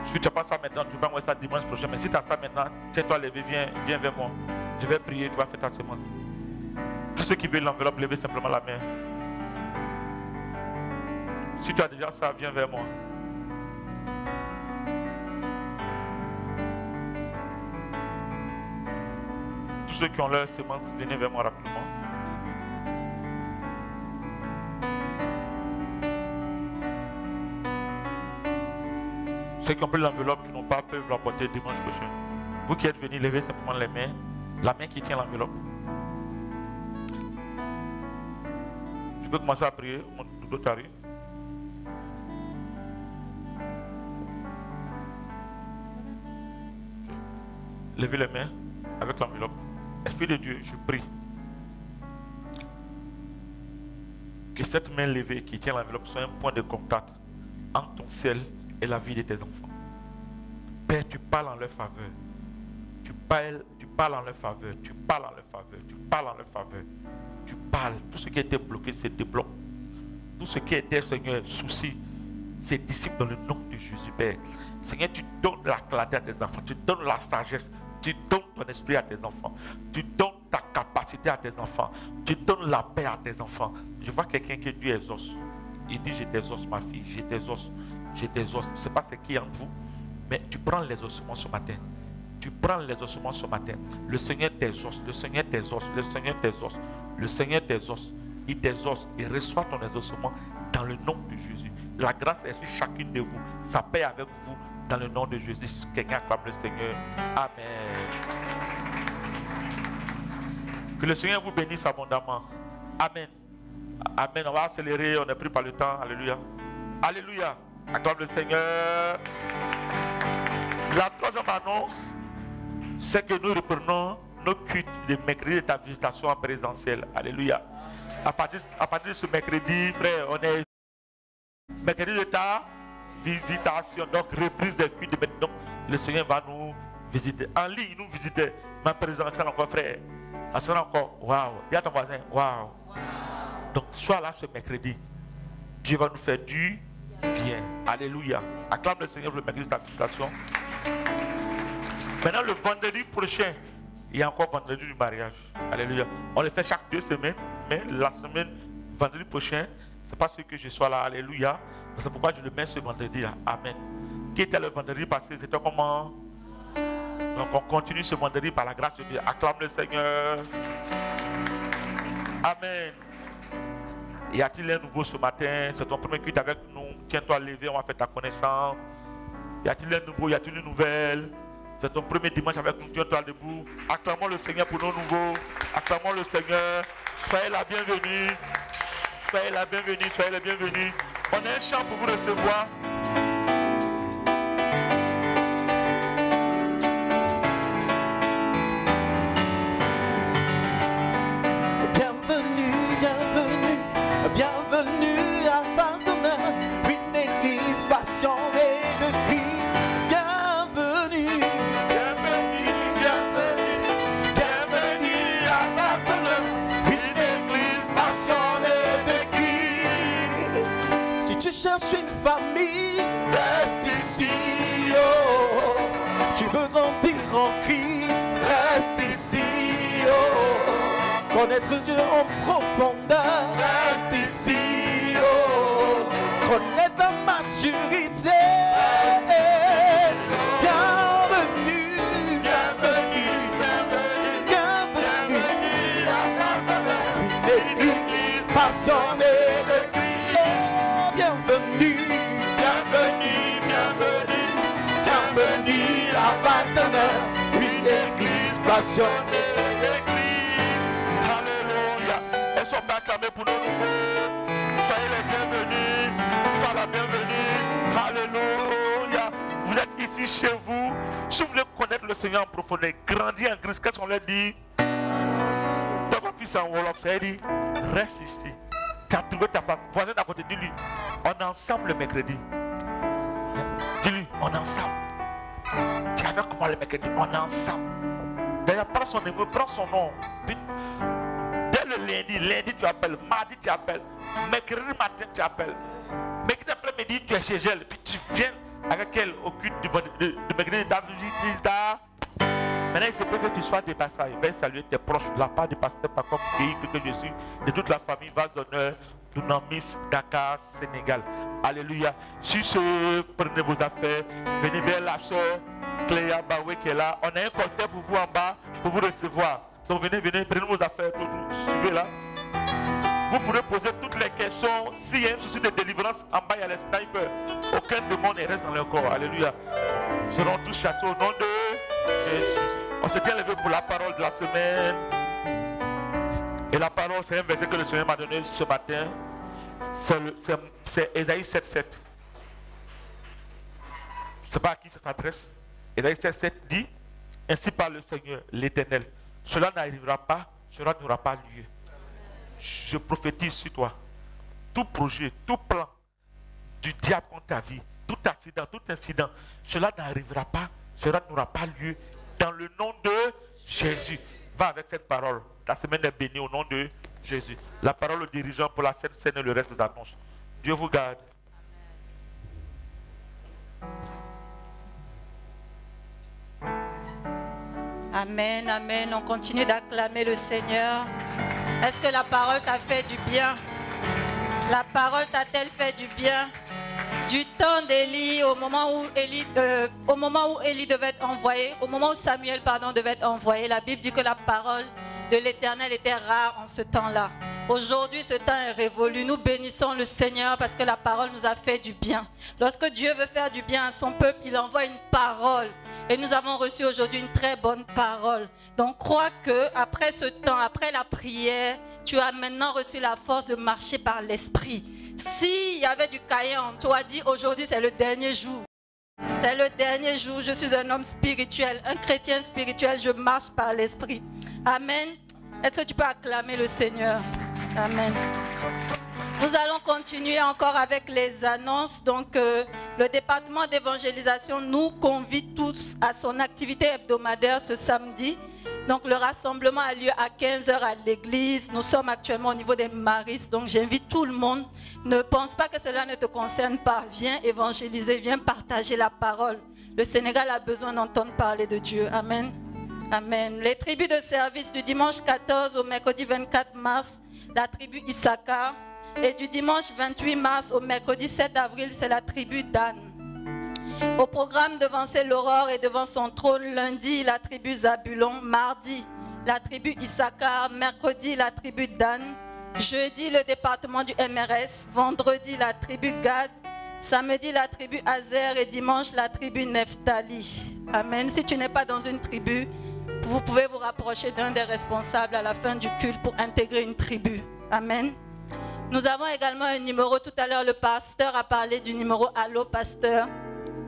Si tu n'as pas ça maintenant, tu vas voir ça dimanche prochain. Mais si tu as ça maintenant, tiens-toi à lever, viens vers moi. Je vais prier, tu vas faire ta semence. Tous ceux qui veulent l'enveloppe, levez simplement la main. Si tu as déjà ça, viens vers moi. Tous ceux qui ont leur semence, venez vers moi rapidement. Ceux qui ont pris l'enveloppe, qui n'ont pas, peuvent l'emporter dimanche prochain. Vous qui êtes venus, levez simplement les mains. La main qui tient l'enveloppe. Je peux commencer à prier. Mon dodo arrive. Levez les mains avec l'enveloppe. Esprit de Dieu, je prie que cette main levée qui tient l'enveloppe soit un point de contact entre ton ciel et la vie de tes enfants. Père, tu parles en leur faveur. Tu parles en leur faveur. Tu parles en leur faveur. Tu parles en leur faveur. Tu parles. Tout ce qui était bloqué se débloque. Tout ce qui était, Seigneur, souci, se dissipe dans le nom de Jésus, Père. Seigneur, tu donnes la clarté à tes enfants. Tu donnes la sagesse. Tu donnes ton esprit à tes enfants. Tu donnes ta capacité à tes enfants. Tu donnes la paix à tes enfants. Je vois quelqu'un que Dieu exauce. Il dit, je t'exauce ma fille, je t'exauce. Je t'exauce. Je ne sais pas ce qui est en vous, mais tu prends les ossements ce matin. Tu prends les ossements ce matin. Le Seigneur t'exauce. Le Seigneur t'exauce. Le Seigneur t'exauce. Le Seigneur t'exauce. Il t'exauce et reçoit ton exaucement dans le nom de Jésus. La grâce est sur chacune de vous. Sa paix avec vous dans le nom de Jésus. Quelqu'un acclame le Seigneur. Amen. Que le Seigneur vous bénisse abondamment. Amen. Amen. On va accélérer. On est pris par le temps. Alléluia. Alléluia. Acclame le Seigneur. La troisième annonce, c'est que nous reprenons nos cultes de mercredi de ta visitation en présentiel. Alléluia. À partir de ce mercredi, frère, on est mercredi de ta visitation. Donc, reprise des cultes de maintenant. Donc, le Seigneur va nous visiter. En ligne, il nous visitait. Ma présence encore, frère. Ça sera encore, waouh. Dis à ton voisin, waouh. Donc, sois là ce mercredi. Dieu va nous faire du bien. Alléluia. Acclame le Seigneur pour le mercredi de ta visitation. Maintenant, le vendredi prochain, il y a encore vendredi du mariage. Alléluia. On le fait chaque 2 semaines, mais la semaine, vendredi prochain, c'est pas ce que je sois là. Alléluia. C'est pourquoi je le mets ce vendredi-là. Amen. Qui était le vendredi passé? C'était comment? Donc, on continue ce vendredi par la grâce de Dieu. Acclame le Seigneur. Amen. Y a-t-il un nouveau ce matin? C'est ton premier culte avec nous. Tiens-toi levé, on va faire ta connaissance. Y a-t-il un nouveau? Y a-t-il une nouvelle? C'est ton premier dimanche avec nous. Tiens-toi debout. Acclamons le Seigneur pour nos nouveaux. Acclamons le Seigneur. Soyez la bienvenue. Soyez la bienvenue. Soyez la bienvenue. On a un chant pour vous recevoir. Bienvenue, bienvenue, bienvenue à Vassona, une église passionnée de Christ. Bienvenue, bienvenue, bienvenue, bienvenue à Vassona, une église passionnée de Christ. Si tu cherches une famille, reste ici. Oh. Tu veux grandir en Christ, reste ici. Oh. Connaître Dieu en profondeur, reste ici. Oh. Connaître la maturité. Bienvenue, bienvenue. passionné de Christ. Oh, bienvenue, bienvenue, bienvenue, bienvenue à Barcelone, une église passionnée de Christ. Alléluia. Est-ce qu'on peut acclamer pour nous? Soyez les bienvenus. Soyez la bienvenue. Alléluia. Vous êtes ici chez vous. Si vous voulez connaître le Seigneur en profondeur, grandir en Christ, qu'est-ce qu'on leur dit? Dans mon fils en Wolof, ça dit, reste ici. Tu as trouvé ta place. Voisin d'à côté, dis-lui, on est ensemble le mercredi. Dis-lui, on est ensemble. Tu es avec moi le mercredi, on est ensemble. D'ailleurs, prends son numéro, prends son nom. Puis, dès le lundi tu appelles, mardi tu appelles, mercredi matin tu appelles, mercredi après-midi tu es chez elle, puis tu viens avec elle au culte de mercredi d'Avigida. Maintenant, il se peut que tu sois dépassé. Il va saluer tes proches de la part du pasteur Paco que je suis, de toute la famille Vase d'honneur, Dounamis, Dakar, Sénégal. Alléluia. Si ce, prenez vos affaires, venez vers la soeur Cléa Baoué qui est là. On a un cocktail pour vous en bas, pour vous recevoir. Donc venez, prenez vos affaires, suivez là. Vous pourrez poser toutes les questions. S'il y a un souci de délivrance, en bas il y a les snipers. Aucun démon ne reste dans leur corps. Alléluia. Ils seront tous chassés au nom de Jésus. On se tient levé pour la parole de la semaine. Et la parole, c'est un verset que le Seigneur m'a donné ce matin. C'est Ésaïe 7,7. Je ne sais pas à qui ça s'adresse. Ésaïe 7,7 dit, ainsi parle le Seigneur, l'Éternel. Cela n'arrivera pas, cela n'aura pas lieu. Je prophétise sur toi. Tout projet, tout plan du diable contre ta vie, tout accident, tout incident, cela n'arrivera pas, cela n'aura pas lieu. Dans le nom de Jésus. Va avec cette parole. La semaine est bénie au nom de Jésus. La parole au dirigeant pour la scène et le reste des annonces. Dieu vous garde. Amen, amen. On continue d'acclamer le Seigneur. Est-ce que la parole t'a fait du bien? La parole t'a-t-elle fait du bien? Du temps d'Élie, au moment où Élie devait être envoyé, au moment où Samuel devait être envoyé, la Bible dit que la parole de l'Éternel était rare en ce temps-là. Aujourd'hui, ce temps est révolu. Nous bénissons le Seigneur parce que la parole nous a fait du bien. Lorsque Dieu veut faire du bien à son peuple, il envoie une parole. Et nous avons reçu aujourd'hui une très bonne parole. Donc crois que après ce temps, après la prière, tu as maintenant reçu la force de marcher par l'esprit. S'il y avait du cahier en toi, dis aujourd'hui c'est le dernier jour. C'est le dernier jour. Je suis un homme spirituel, un chrétien spirituel. Je marche par l'esprit. Amen. Est-ce que tu peux acclamer le Seigneur? Amen. Nous allons continuer encore avec les annonces. Donc, le département d'évangélisation nous convie tous à son activité hebdomadaire ce samedi. Donc, le rassemblement a lieu à 15h à l'église. Nous sommes actuellement au niveau des Maris. Donc, j'invite tout le monde. Ne pense pas que cela ne te concerne pas. Viens évangéliser, viens partager la parole. Le Sénégal a besoin d'entendre parler de Dieu. Amen. Amen. Les tribus de service du dimanche 14 au mercredi 24 mars, la tribu Issachar. Et du dimanche 28 mars au mercredi 7 avril, c'est la tribu Dan. Au programme devant l'aurore et devant son trône, lundi, la tribu Zabulon. Mardi, la tribu Issachar. Mercredi, la tribu Dan. Jeudi, le département du MRS. Vendredi, la tribu Gad. Samedi, la tribu Azer. Et dimanche, la tribu Nephtali. Amen. Si tu n'es pas dans une tribu, vous pouvez vous rapprocher d'un des responsables à la fin du culte pour intégrer une tribu. Amen. Nous avons également un numéro. Tout à l'heure, le pasteur a parlé du numéro Allo Pasteur,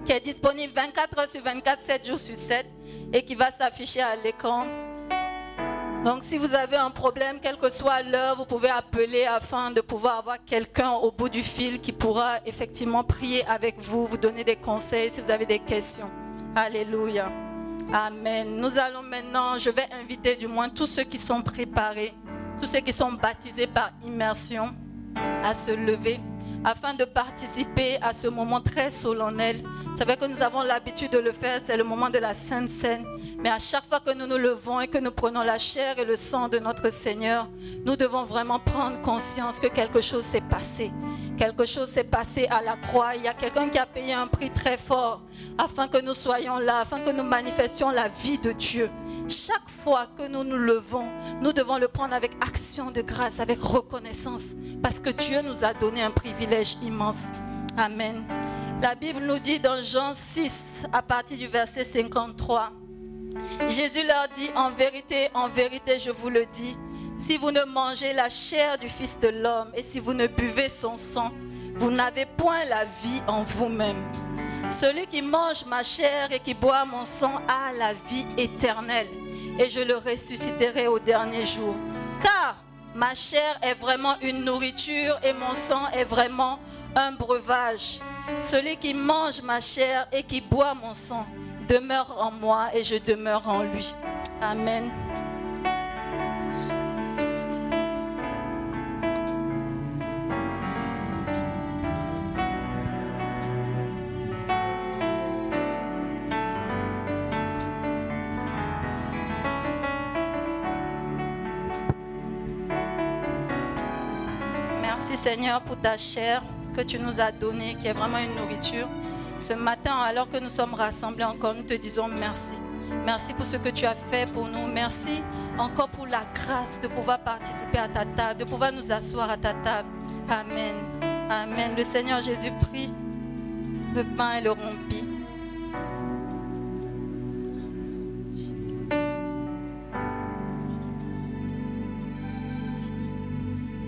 qui est disponible 24 heures sur 24, 7 jours sur 7 et qui va s'afficher à l'écran. Donc si vous avez un problème, quelle que soit l'heure, vous pouvez appeler afin de pouvoir avoir quelqu'un au bout du fil qui pourra effectivement prier avec vous, vous donner des conseils si vous avez des questions. Alléluia. Amen. Nous allons maintenant, je vais inviter du moins tous ceux qui sont préparés, tous ceux qui sont baptisés par immersion, à se lever afin de participer à ce moment très solennel. Vous savez que nous avons l'habitude de le faire, c'est le moment de la Sainte Seine. Mais à chaque fois que nous nous levons et que nous prenons la chair et le sang de notre Seigneur, nous devons vraiment prendre conscience que quelque chose s'est passé. Quelque chose s'est passé à la croix. Il y a quelqu'un qui a payé un prix très fort afin que nous soyons là, afin que nous manifestions la vie de Dieu. Chaque fois que nous nous levons, nous devons le prendre avec action de grâce, avec reconnaissance, parce que Dieu nous a donné un privilège immense. Amen. La Bible nous dit dans Jean 6, à partir du verset 53, Jésus leur dit, en vérité, je vous le dis, si vous ne mangez la chair du Fils de l'homme et si vous ne buvez son sang, vous n'avez point la vie en vous-même. Celui qui mange ma chair et qui boit mon sang a la vie éternelle, et je le ressusciterai au dernier jour. Car ma chair est vraiment une nourriture et mon sang est vraiment un breuvage. Celui qui mange ma chair et qui boit mon sang demeure en moi et je demeure en lui. Amen. Merci Seigneur pour ta chair que tu nous as donnée, qui est vraiment une nourriture. Ce matin, alors que nous sommes rassemblés encore, nous te disons merci. Merci pour ce que tu as fait pour nous. Merci encore pour la grâce de pouvoir participer à ta table, de pouvoir nous asseoir à ta table. Amen. Amen. Le Seigneur Jésus prit le pain et le rompit.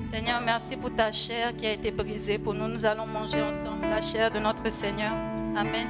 Seigneur, merci pour ta chair qui a été brisée pour nous. Nous allons manger ensemble la chair de notre Seigneur. Amen.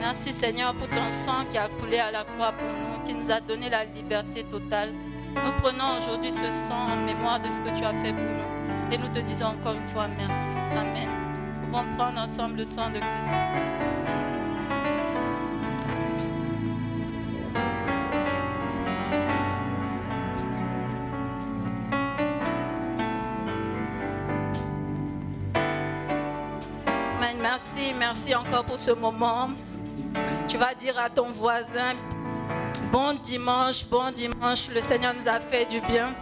Merci Seigneur pour ton sang qui a coulé à la croix pour nous, qui nous a donné la liberté totale. Nous prenons aujourd'hui ce sang en mémoire de ce que tu as fait pour nous. Et nous te disons encore une fois merci. Amen. Nous pouvons prendre ensemble le sang de Christ. Amen. Merci encore pour ce moment. Tu vas dire à ton voisin, bon dimanche, le Seigneur nous a fait du bien.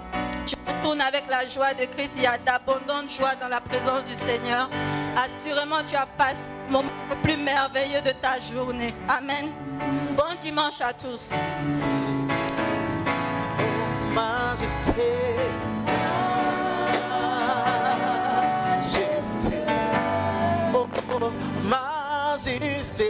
Tu retournes avec la joie de Christ, il y a d'abondantes joies dans la présence du Seigneur. Assurément, tu as passé le moment le plus merveilleux de ta journée. Amen. Bon dimanche à tous. Majesté, majesté, oh, majesté.